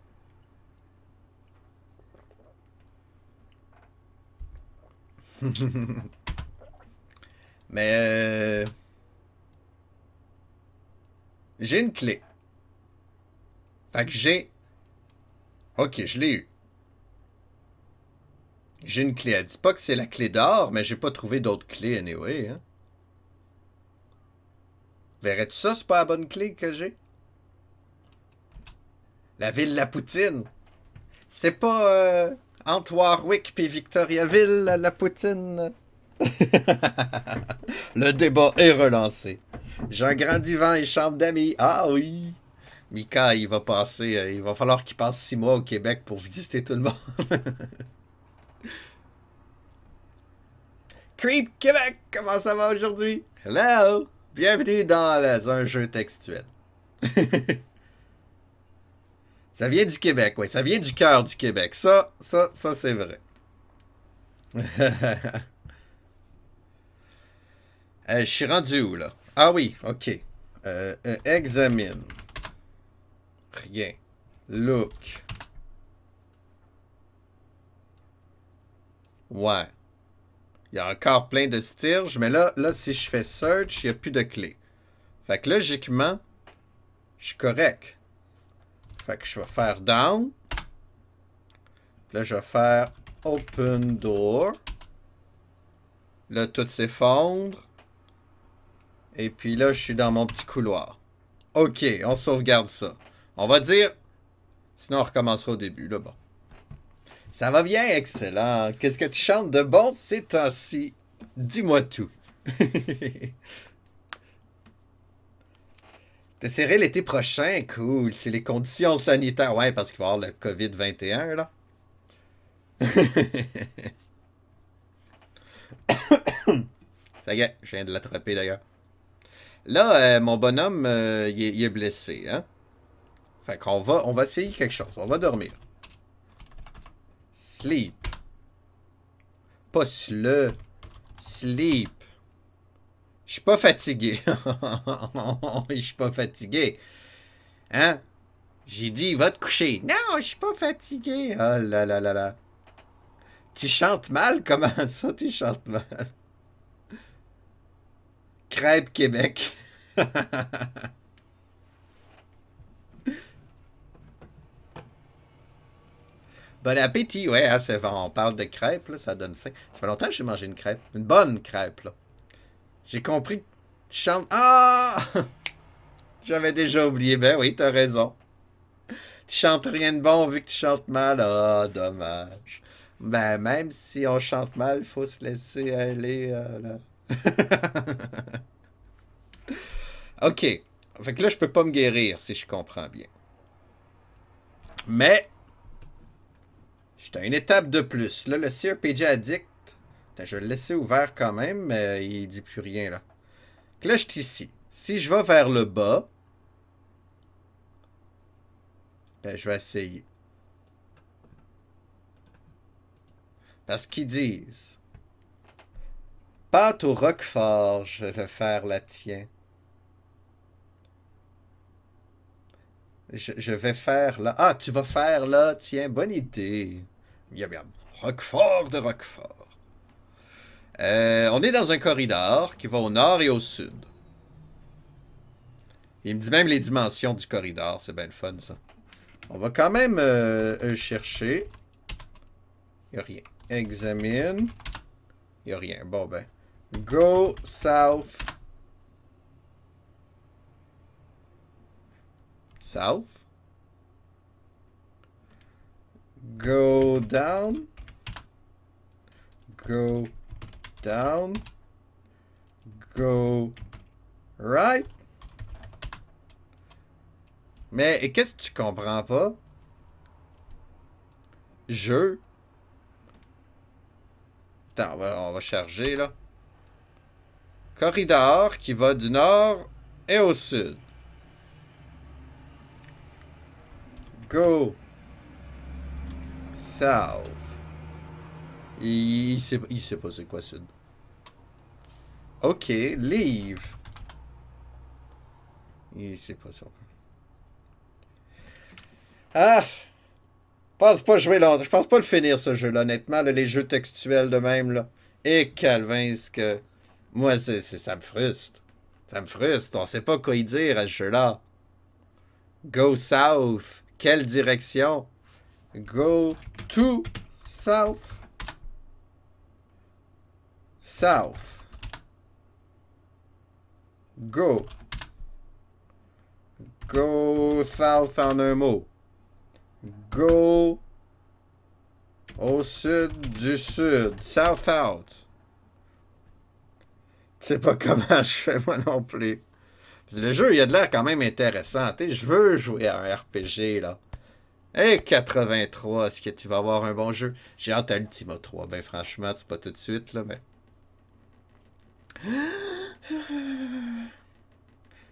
Mais... J'ai une clé. Fait que j'ai... Ok, je l'ai eu. J'ai une clé. Elle dit pas que c'est la clé d'or, mais j'ai pas trouvé d'autres clés anyway. Hein? Verrais-tu ça, c'est pas la bonne clé que j'ai? La ville La Poutine. C'est pas entre Warwick et Victoriaville, la Poutine. Le débat est relancé. J'ai un grand divan et chambre d'amis. Ah oui. Mika, il va passer. Il va falloir qu'il passe 6 mois au Québec pour visiter tout le monde. Creep Québec, comment ça va aujourd'hui? Hello! Bienvenue dans un jeu textuel. Ça vient du Québec, oui. Ça vient du cœur du Québec. Ça c'est vrai. Je suis rendu où, là? Ah oui, ok. Examine. Rien. Look. Ouais. Il y a encore plein de Stirges, mais là, si je fais search, il n'y a plus de clé. Fait que logiquement, je suis correct. Fait que je vais faire down. Là, je vais faire open door. Là, tout s'effondre. Et puis là, je suis dans mon petit couloir. Ok, on sauvegarde ça. On va dire... Sinon, on recommencera au début, là, bon. Ça va bien, excellent. Qu'est-ce que tu chantes de bon ces temps-ci? Dis-moi tout. T'essaierais l'été prochain? Cool. C'est les conditions sanitaires. Ouais, parce qu'il va y avoir le COVID-21, là. Ça y est, je viens de l'attraper, d'ailleurs. Là, mon bonhomme, il est blessé, hein? Fait qu'on on va essayer quelque chose. On va dormir. Sleep. Pas le. Sleep. Je suis pas fatigué. Je suis pas fatigué. Hein? J'ai dit, va te coucher. Non, je suis pas fatigué. Oh là là là là. Tu chantes mal? Comment ça, tu chantes mal? Crêpe Québec. Bon appétit, ouais, hein, c'est bon. On parle de crêpes, là, ça donne faim. Ça fait longtemps que j'ai mangé une crêpe. Une bonne crêpe, là. J'ai compris que tu chantes. Ah! J'avais déjà oublié. Ben oui, t'as raison. Tu chantes rien de bon vu que tu chantes mal. Ah, dommage. Ben, même si on chante mal, il faut se laisser aller, là. OK. Fait que là, je peux pas me guérir, si je comprends bien. Mais, j'étais à une étape de plus. Là, le CRPG Addict, je vais le laisser ouvert quand même, mais il dit plus rien, là. Donc là, je suis ici. Si je vais vers le bas, ben, je vais essayer. Parce qu'ils disent, pâte au roquefort, je vais faire la tienne. Je vais faire là. Ah, tu vas faire là, tiens, bonne idée. Miam miam. Roquefort de Roquefort. On est dans un corridor qui va au nord et au sud. Il me dit même les dimensions du corridor, c'est bien le fun ça. On va quand même chercher. Il n'y a rien. Examine. Il n'y a rien. Bon ben. Go south. South. Go down. Go down. Go right. Mais qu'est-ce que tu comprends pas? Attends, on va charger là. Corridor qui va du nord et au sud. Go south. Il sait pas c'est quoi sud. Ok, leave. Il sait pas ça. Ah! Pense pas jouer longtemps. Je pense pas le finir ce jeu-là, honnêtement. Là, les jeux textuels de même, là. Et Calvin, ce que. Moi, ça me frustre. Ça me frustre. On sait pas quoi y dire à ce jeu-là. Go south. Quelle direction? Go to south. South. Go. Go south en un mot. Go au sud du sud. South out. Je sais pas comment je fais moi non plus. Le jeu, il a de l'air quand même intéressant. T'sais, je veux jouer à un RPG, là. Hey, 83, est-ce que tu vas avoir un bon jeu? J'ai hâte à Ultima 3. Ben franchement, c'est pas tout de suite, là, mais...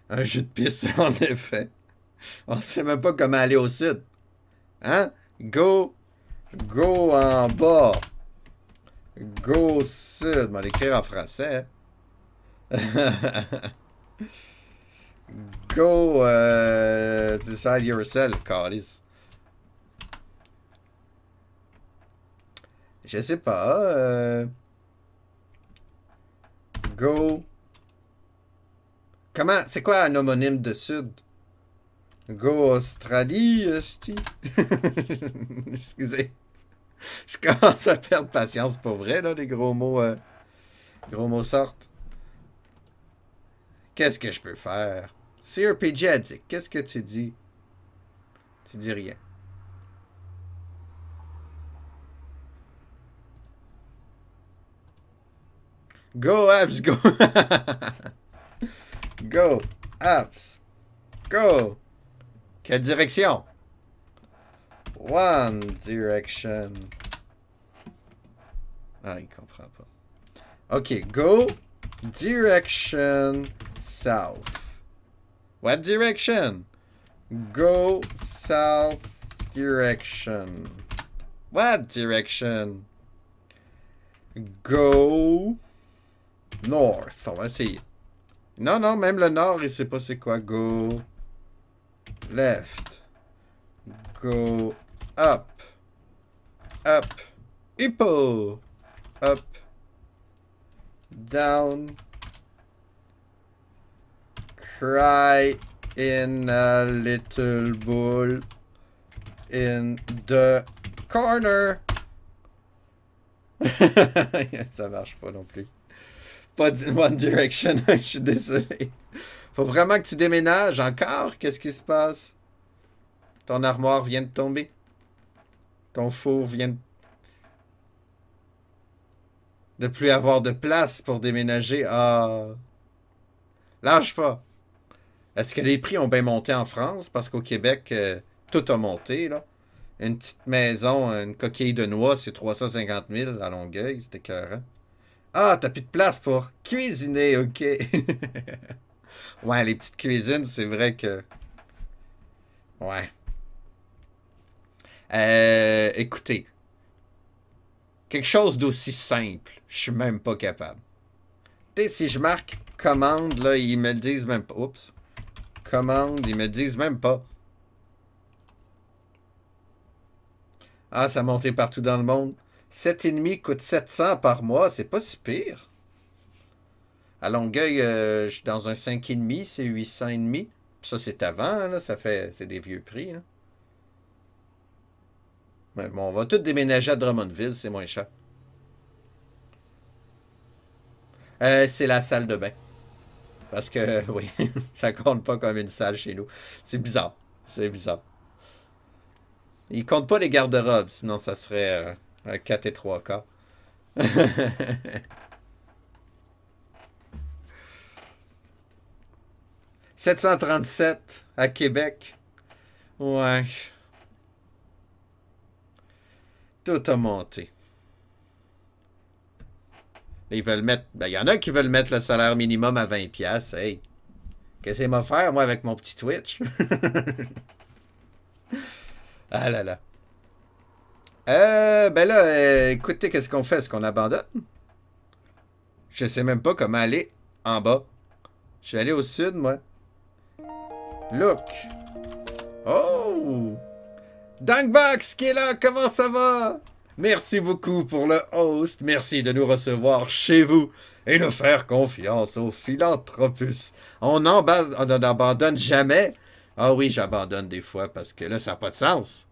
Un jeu de piste, en effet. On sait même pas comment aller au sud. Hein? Go en bas. Go au sud. On va l'écrire en français. Go decide yourself, Carlis. Je sais pas. Go. Comment? C'est quoi un homonyme de sud? Go Australie, esti. Excusez. Je commence à perdre patience pour vrai, là, les gros mots sortent. Qu'est-ce que je peux faire? CRPG Addict, qu'est-ce que tu dis? Tu dis rien. Go apps, go. Go apps. Go. Quelle direction? One direction. Ah, il comprend pas. OK, go direction south. What direction? Go south direction. What direction? Go north. On va essayer. Non, non, même le nord, il sait pas c'est quoi. Go left. Go up. Up. Hippo. Up. Down. Cry in a little bull in the corner. Ça marche pas non plus. Pas One Direction, je suis désolé. Faut vraiment que tu déménages encore? Qu'est-ce qui se passe? Ton armoire vient de tomber? Ton four vient de plus avoir de place pour déménager? Ah! Lâche pas! Est-ce que les prix ont bien monté en France? Parce qu'au Québec, tout a monté, là. Une petite maison, une coquille de noix, c'est 350 000 à Longueuil. C'était écœurant. Ah, t'as plus de place pour cuisiner, ok. Ouais, les petites cuisines, c'est vrai que... Ouais. Écoutez. Quelque chose d'aussi simple, je suis même pas capable. Tu sais, si je marque commande, là, ils me le disent même pas. Oups. Commande, ils me le disent même pas. Ah, ça a monté partout dans le monde. 7,5 coûte 700 par mois, c'est pas si pire. À Longueuil, je suis dans un 5,5, c'est 800,5. Ça, c'est avant, là, c'est des vieux prix. Hein. Mais bon, on va tout déménager à Drummondville, c'est moins cher. C'est la salle de bain. Parce que, oui, ça compte pas comme une salle chez nous. C'est bizarre. C'est bizarre. Ils comptent pas les garde-robes, sinon ça serait un 4 et 3 quarts. 737 à Québec. Ouais. Tout a monté. Ils veulent mettre... Ben, il y en a qui veulent mettre le salaire minimum à 20 $. Hey, qu'est-ce que c'est m'a faire, moi, avec mon petit Twitch? Ah là là. Ben là, écoutez, qu'est-ce qu'on fait? Est-ce qu'on abandonne? Je sais même pas comment aller en bas. Je vais aller au sud, moi. Look. Oh! Dangbox qui est là, comment ça va? Merci beaucoup pour le host. Merci de nous recevoir chez vous et de faire confiance au Philanthropus. On n'abandonne jamais. Ah oui, j'abandonne des fois parce que là, ça n'a pas de sens.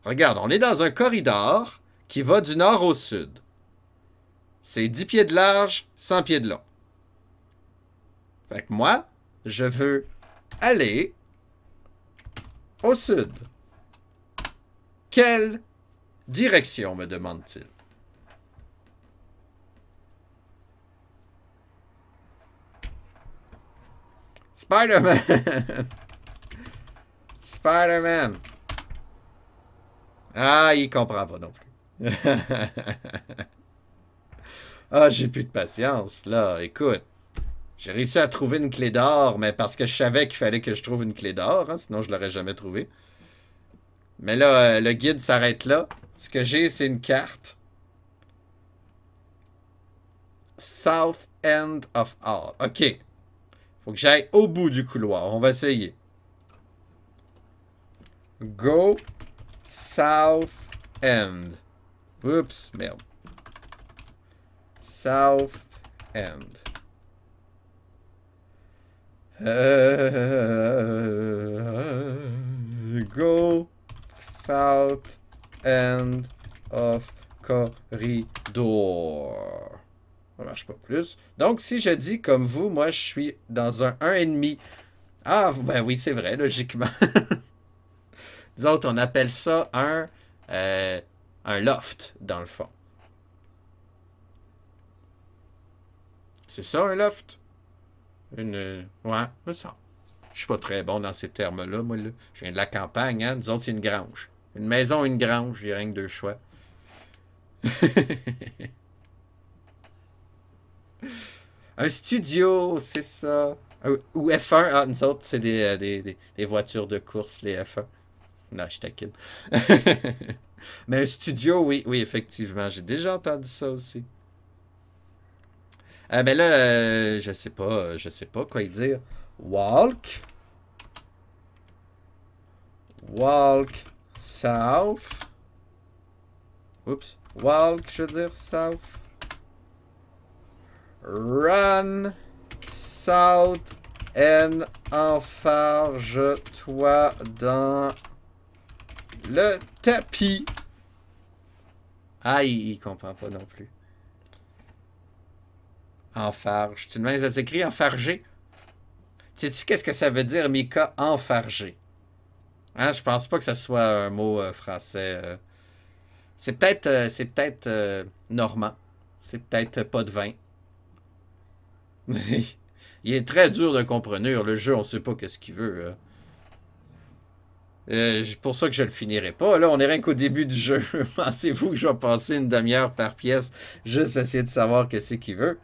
Regarde, on est dans un corridor qui va du nord au sud. C'est 10 pieds de large, 100 pieds de long. Fait que moi, je veux aller au sud. Quelle direction, me demande-t-il? Spider-Man! Spider-Man! Ah, il comprend pas non plus. Ah, j'ai plus de patience. Là, écoute. J'ai réussi à trouver une clé d'or, mais parce que je savais qu'il fallait que je trouve une clé d'or, hein, sinon je l'aurais jamais trouvée. Mais là, le guide s'arrête là. Ce que j'ai, c'est une carte. South End of All. OK. Faut que j'aille au bout du couloir. On va essayer. Go South End. Oups, merde. South End. Go South End of Corridor. Ça marche pas plus. Donc, si je dis comme vous, moi, je suis dans un 1,5. Ah, ben oui, c'est vrai, logiquement. Nous autres, on appelle ça un loft, dans le fond. C'est ça, un loft? Ouais, c'est ça. Je suis pas très bon dans ces termes-là, moi, là. Je viens de la campagne, hein. Nous autres, c'est une grange. Une maison, une grange, il n'y a rien que deux choix. Un studio, c'est ça. Ou F1, ah, nous autres, c'est des voitures de course, les F1. Non, je taquine. Mais un studio, oui, oui, effectivement, j'ai déjà entendu ça aussi. Mais là, je sais pas quoi y dire. Walk, walk south. Oups, walk, je veux dire south. Run south and enfarge-toi dans le tapis. Ah, il comprend pas non plus. Enfarge. Tu demandes, ça s'écrit enfarger? Sais-tu qu'est-ce que ça veut dire, Mika, enfarger? Hein, je pense pas que ce soit un mot français. C'est peut-être normand. C'est peut-être pas de vin. Mais il est très dur de comprendre. Le jeu, on sait pas qu'est-ce qu'il veut. Pour ça que je le finirai pas. Là, on est rien qu'au début du jeu. Pensez-vous que je vais passer une demi-heure par pièce juste essayer de savoir qu'est-ce qu'il veut?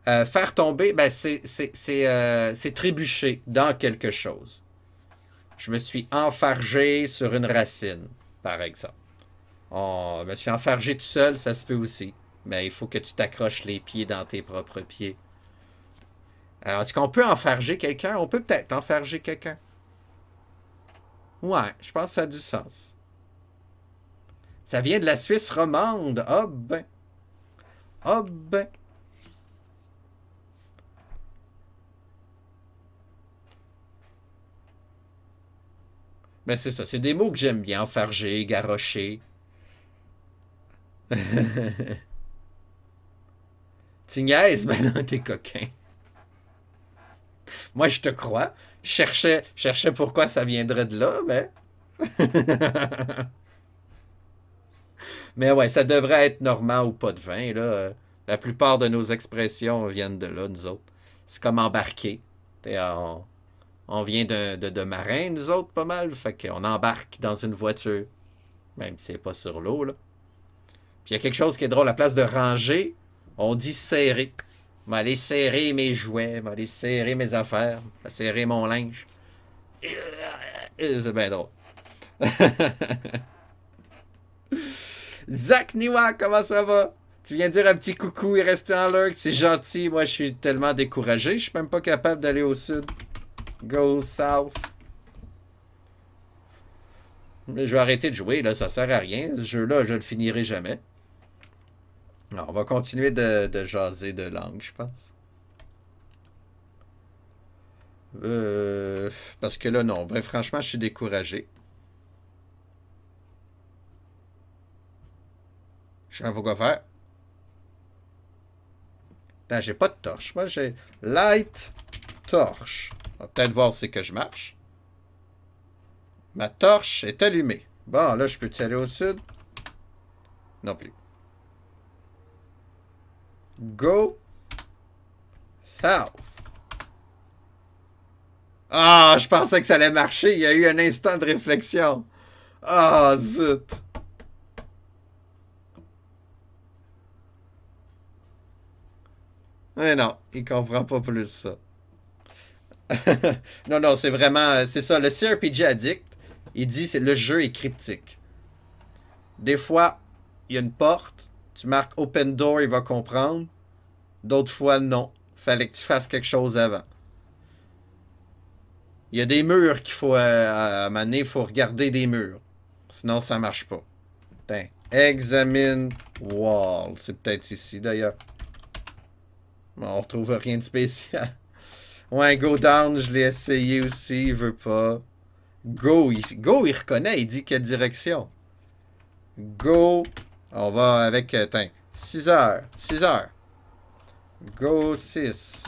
Faire tomber, ben c'est trébucher dans quelque chose. Je me suis enfargé sur une racine, par exemple. Oh, je me suis enfargé tout seul, ça se peut aussi. Mais il faut que tu t'accroches les pieds dans tes propres pieds. Alors, est-ce qu'on peut enfarger quelqu'un? On peut peut-être enfarger quelqu'un. Ouais, je pense que ça a du sens. Ça vient de la Suisse romande. Ah ben. Ah ben. Ben c'est ça, c'est des mots que j'aime bien. Enfarger, garrocher. Tu niaises? Ben non, t'es coquin. Moi, je te crois. Je cherchais pourquoi ça viendrait de là, mais... Mais ouais, ça devrait être normand ou pas de vin, là. La plupart de nos expressions viennent de là, nous autres. C'est comme embarquer. On vient de marin, nous autres, pas mal. Fait qu'on embarque dans une voiture. Même si c'est pas sur l'eau, là. Puis il y a quelque chose qui est drôle. À la place de ranger, on dit serrer. M'aller serrer mes jouets, m'aller serrer mes affaires, serrer mon linge. C'est bien drôle. Zach Niwa, comment ça va? Tu viens dire un petit coucou et rester en lurk, c'est gentil. Moi, je suis tellement découragé, je suis même pas capable d'aller au sud. Go south. Mais je vais arrêter de jouer, là, ça sert à rien. Ce jeu-là, je le finirai jamais. Alors, on va continuer de jaser de langue, je pense. Parce que là, non. Ben, franchement, je suis découragé. Je sais pas quoi faire. Ben, j'ai pas de torche. Moi, j'ai light torche. On va peut-être voir c'est que je marche. Ma torche est allumée. Bon, là, je peux-tu aller au sud? Non plus. Go south. Ah, je pensais que ça allait marcher. Il y a eu un instant de réflexion. Ah, zut. Mais non, il comprend pas plus ça. Non, non, c'est vraiment... C'est ça, le CRPG Addict, il dit que le jeu est cryptique. Des fois, il y a une porte, tu marques Open Door, il va comprendre. D'autres fois, non. Fallait que tu fasses quelque chose avant. Il y a des murs qu'il faut... à un moment donné, il faut regarder des murs. Sinon, ça marche pas. Putain. Examine wall. C'est peut-être ici, d'ailleurs. Bon, on retrouve rien de spécial. Ouais, go down, je l'ai essayé aussi, il veut pas. Go, il reconnaît, il dit quelle direction. Go, on va avec, attends, 6 heures, 6 heures. Go 6.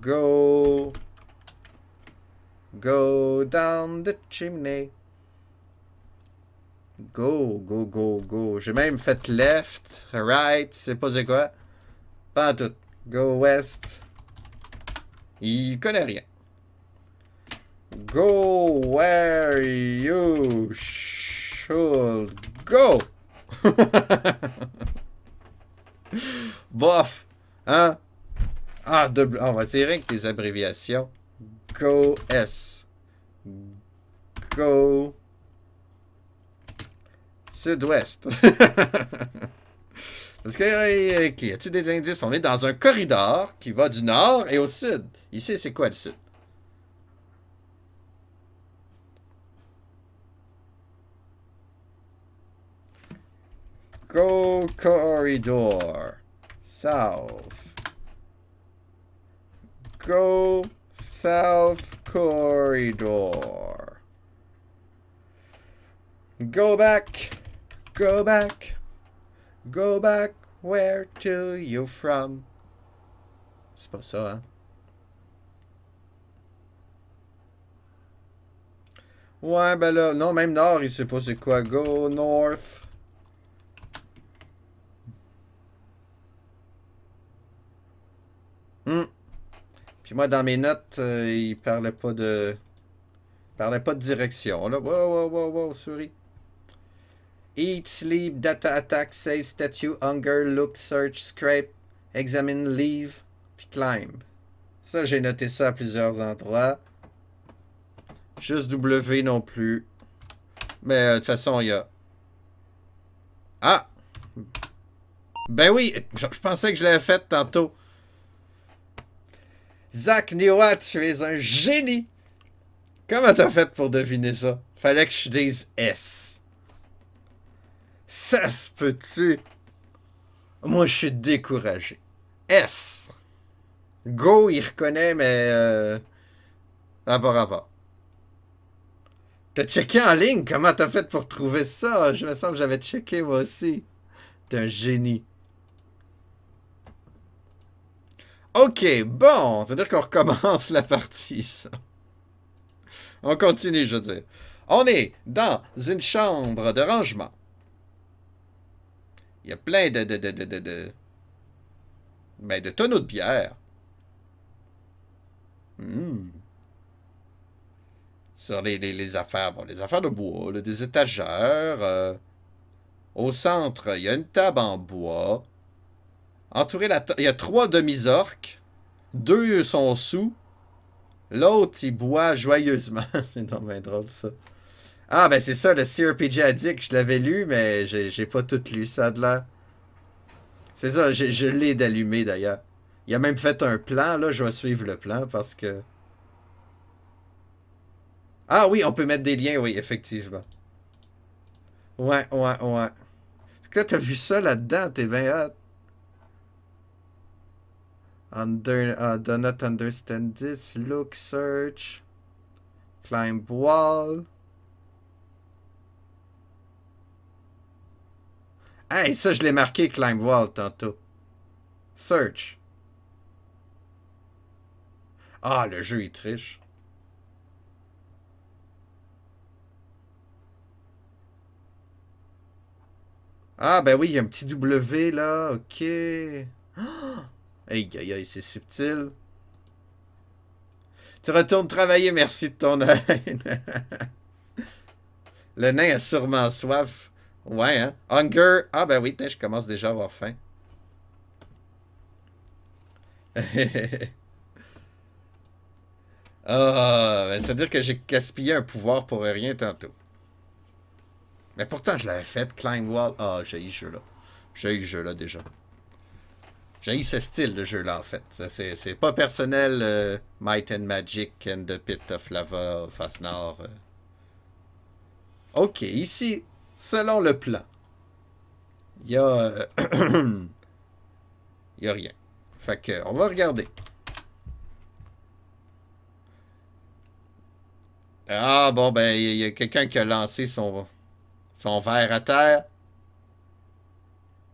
Go. Go down the chimney. Go, go, go, go. J'ai même fait left, right, c'est pas c'est quoi. Pas en tout. Go west. Il connaît rien. Go where you should go. Bof. Hein? Ah, double. On va tirer avec des abréviations. Go S. Go. Sud-Ouest. Parce que, y a-tu des indices? On est dans un corridor qui va du nord et au sud. Ici, c'est quoi le sud? Go corridor. South. Go south corridor. Go back. Go back. Go back. Where to you from? C'est pas ça, hein? Ouais, ben là, non, même nord, il sait pas c'est quoi. Go north. Puis moi, dans mes notes, il parlait pas de... direction, là. Wow, wow, wow, wow, souris. Eat, sleep, data attack, save, statue, hunger, look, search, scrape, examine, leave, puis climb. Ça, j'ai noté ça à plusieurs endroits. Juste W non plus. Mais de toute façon, il y a... Ah! Ben oui, je pensais que je l'avais fait tantôt. Zach Niwa, tu es un génie! Comment t'as fait pour deviner ça? Fallait que je dise S. Ça se peut-tu? Moi, je suis découragé. S. Go, il reconnaît, mais... Ah, par rapport. T'as checké en ligne? Comment t'as fait pour trouver ça? Je me sens que j'avais checké, moi aussi. T'es un génie. OK, bon. C'est-à-dire qu'on recommence la partie, ça. On continue, je veux dire. On est dans une chambre de rangement. Il y a plein ben, de tonneaux de bière. Sur les affaires, bon, les affaires de bois, là, des étagères. Au centre, il y a une table en bois. Entouré il y a 3 demi-orques. 2 sont sous. L'autre, il boit joyeusement. C'est vraiment drôle, ça. Ah, ben c'est ça, le CRPG Addict, je l'avais lu, mais j'ai pas tout lu ça de là. C'est ça, je l'ai d'allumé d'ailleurs. Il a même fait un plan, là, je vais suivre le plan parce que... Ah oui, on peut mettre des liens, oui, effectivement. Ouais, ouais, ouais. Fait que là, t'as vu ça là-dedans, t'es bien hot. Do not understand this. Look, search. Climb wall. Hey, ça, je l'ai marqué, climb wall, tantôt. Search. Ah, le jeu, il triche. Ah, ben oui, il y a un petit W, là. OK. Aïe, aïe, aïe, c'est subtil. Tu retournes travailler, merci de ton aide. Le nain a sûrement soif. Ouais, hein? Hunger. Ah, ben oui, je commence déjà à avoir faim. Ah, ben, c'est-à-dire que j'ai gaspillé un pouvoir pour rien tantôt. Mais pourtant, je l'avais fait, Climb Wall. Ah, j'ai eu ce jeu-là. J'ai eu ce jeu-là déjà. J'ai eu ce style de jeu-là, en fait. C'est pas personnel, Might and Magic and the Pit of Lava, Face Nord. OK, ici, selon le plan, il y a... il y a rien. Fait que, on va regarder. Ah, bon, ben, il y a quelqu'un qui a lancé son verre à terre.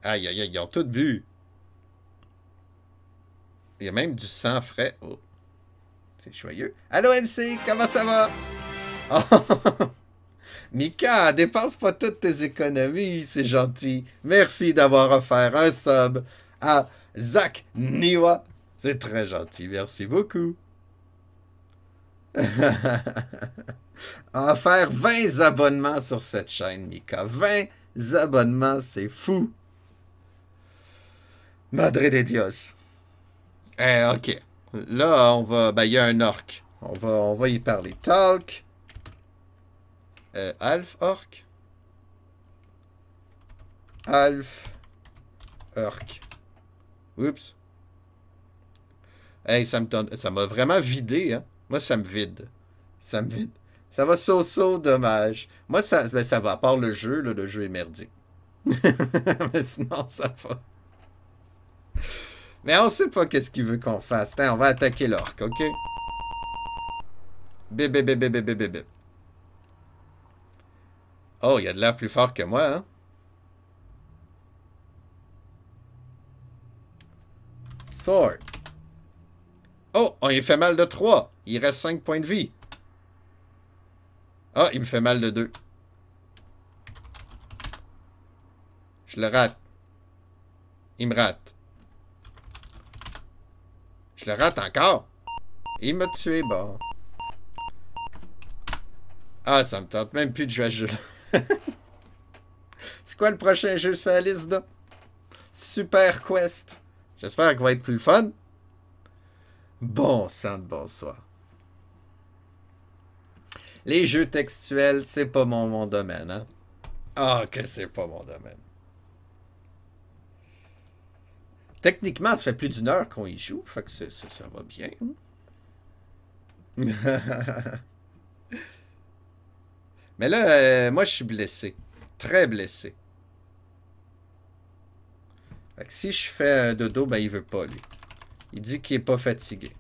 Aïe, aïe, aïe, ils ont tout bu. Il y a même du sang frais. Oh, c'est joyeux. Allô, MC, comment ça va? Oh. Mika, dépense pas toutes tes économies, c'est gentil. Merci d'avoir offert un sub à Zach Niwa. C'est très gentil, merci beaucoup. A offert 20 abonnements sur cette chaîne, Mika. 20 abonnements, c'est fou. Madre de Dios. Ok. Là, on va... Ben, il y a un orc. On va y parler. Talk. Alf, orc. Alf, orc. Oups. Hey, ça m'a vraiment vidé, hein. Moi, ça me vide. Ça me vide. Ça va so-so, dommage. Moi, ben, ça va, à part le jeu, là, le jeu est merdique. Mais sinon, ça va. Mais on sait pas qu'est-ce qu'il veut qu'on fasse. Attends, on va attaquer l'orc, ok? Bip, bip, bip, bip, bip, bip, bip. Oh, il a de l'air plus fort que moi, hein? Sword. Oh, on lui fait mal de 3. Il reste 5 points de vie. Ah, il me fait mal de 2. Je le rate. Il me rate. Je le rate encore. Il m'a tué, bon. Ah, ça me tente même plus de jouer à ce jeu-là. C'est quoi le prochain jeu sur la liste, là? Super Quest. J'espère qu'il va être plus le fun. Bon sang de bonsoir. Les jeux textuels, c'est pas mon domaine, hein? Ah, que c'est pas mon domaine. Techniquement, ça fait plus d'une heure qu'on y joue, fait que ça va bien. Mais là, moi, je suis blessé. Très blessé. Fait que si je fais un dodo, ben, il veut pas, lui. Il dit qu'il est pas fatigué.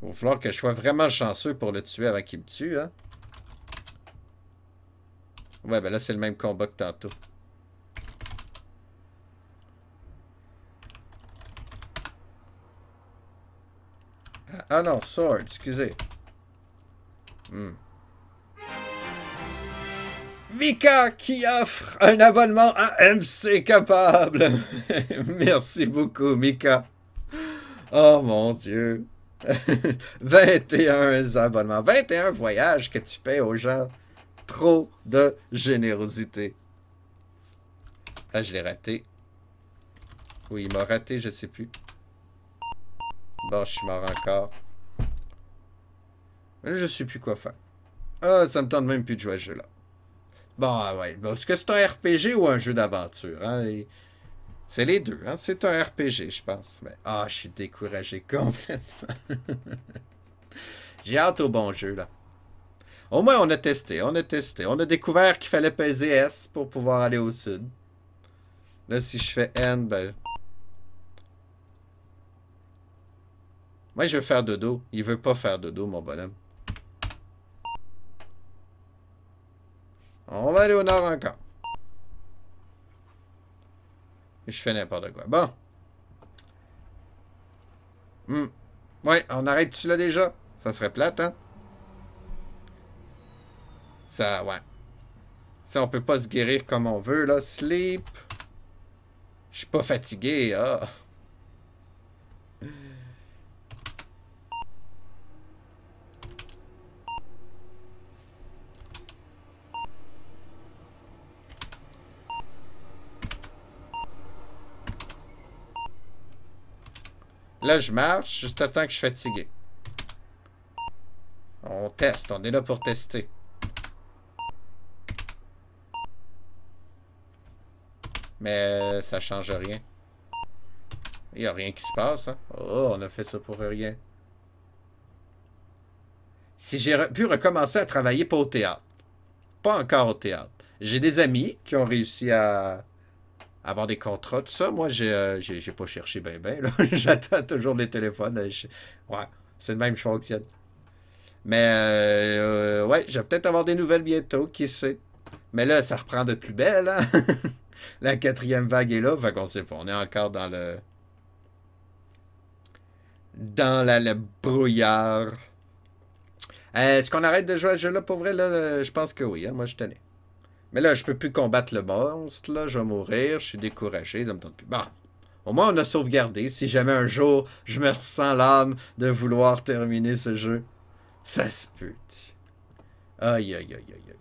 Il va falloir que je sois vraiment chanceux pour le tuer avant qu'il me tue, hein. Ouais, ben là, c'est le même combat que tantôt. Ah non, sword, excusez. Mika qui offre un abonnement à MC Capable. Merci beaucoup, Mika. Oh mon Dieu. 21 abonnements. 21 voyages que tu paies aux gens. Trop de générosité. Ah, je l'ai raté. Oui, il m'a raté, je sais plus. Bon, je suis mort encore. Mais là, je sais plus quoi faire. Ah, ça me tente même plus de jouer à ce jeu-là. Bon, ah ouais. Bon, est-ce que c'est un RPG ou un jeu d'aventure? Hein? C'est les deux. Hein? C'est un RPG, je pense. Mais, ah, je suis découragé complètement. J'ai hâte au bon jeu, là. Au moins, on a testé. On a testé. On a découvert qu'il fallait peser S pour pouvoir aller au sud. Là, si je fais N, ben... Moi, je veux faire dodo. Il veut pas faire dodo, mon bonhomme. On va aller au nord encore. Je fais n'importe quoi. Bon. Ouais, on arrête-tu là déjà? Ça serait plate, hein? Ça, ouais. Ça, on peut pas se guérir comme on veut, là. Sleep. Je suis pas fatigué, ah. Là, je marche juste à temps que je suis fatigué. On teste, on est là pour tester. Mais ça change rien. Il n'y a rien qui se passe, hein? Oh, on a fait ça pour rien. Si j'ai pu recommencer à travailler, pas au théâtre. Pas encore au théâtre. J'ai des amis qui ont réussi à avoir des contrats, tout ça. Moi, j'ai pas cherché ben ben, là. J'attends toujours les téléphones. Ouais, c'est le même que je fonctionne. Mais, ouais, je vais peut-être avoir des nouvelles bientôt, qui sait. Mais là, ça reprend de plus belle, hein? La quatrième vague est là, fait qu'on sait pas. On est encore dans le... le brouillard. Est-ce qu'on arrête de jouer à ce jeu-là pour vrai? Là, je pense que oui, hein? Moi, je tenais. Mais là, je peux plus combattre le monstre, là. Je vais mourir, je suis découragé, ça me tente plus. Bon, au moins, on a sauvegardé. Si jamais un jour, je me ressens l'âme de vouloir terminer ce jeu, ça se peut. Aïe, aïe, aïe, aïe, aïe.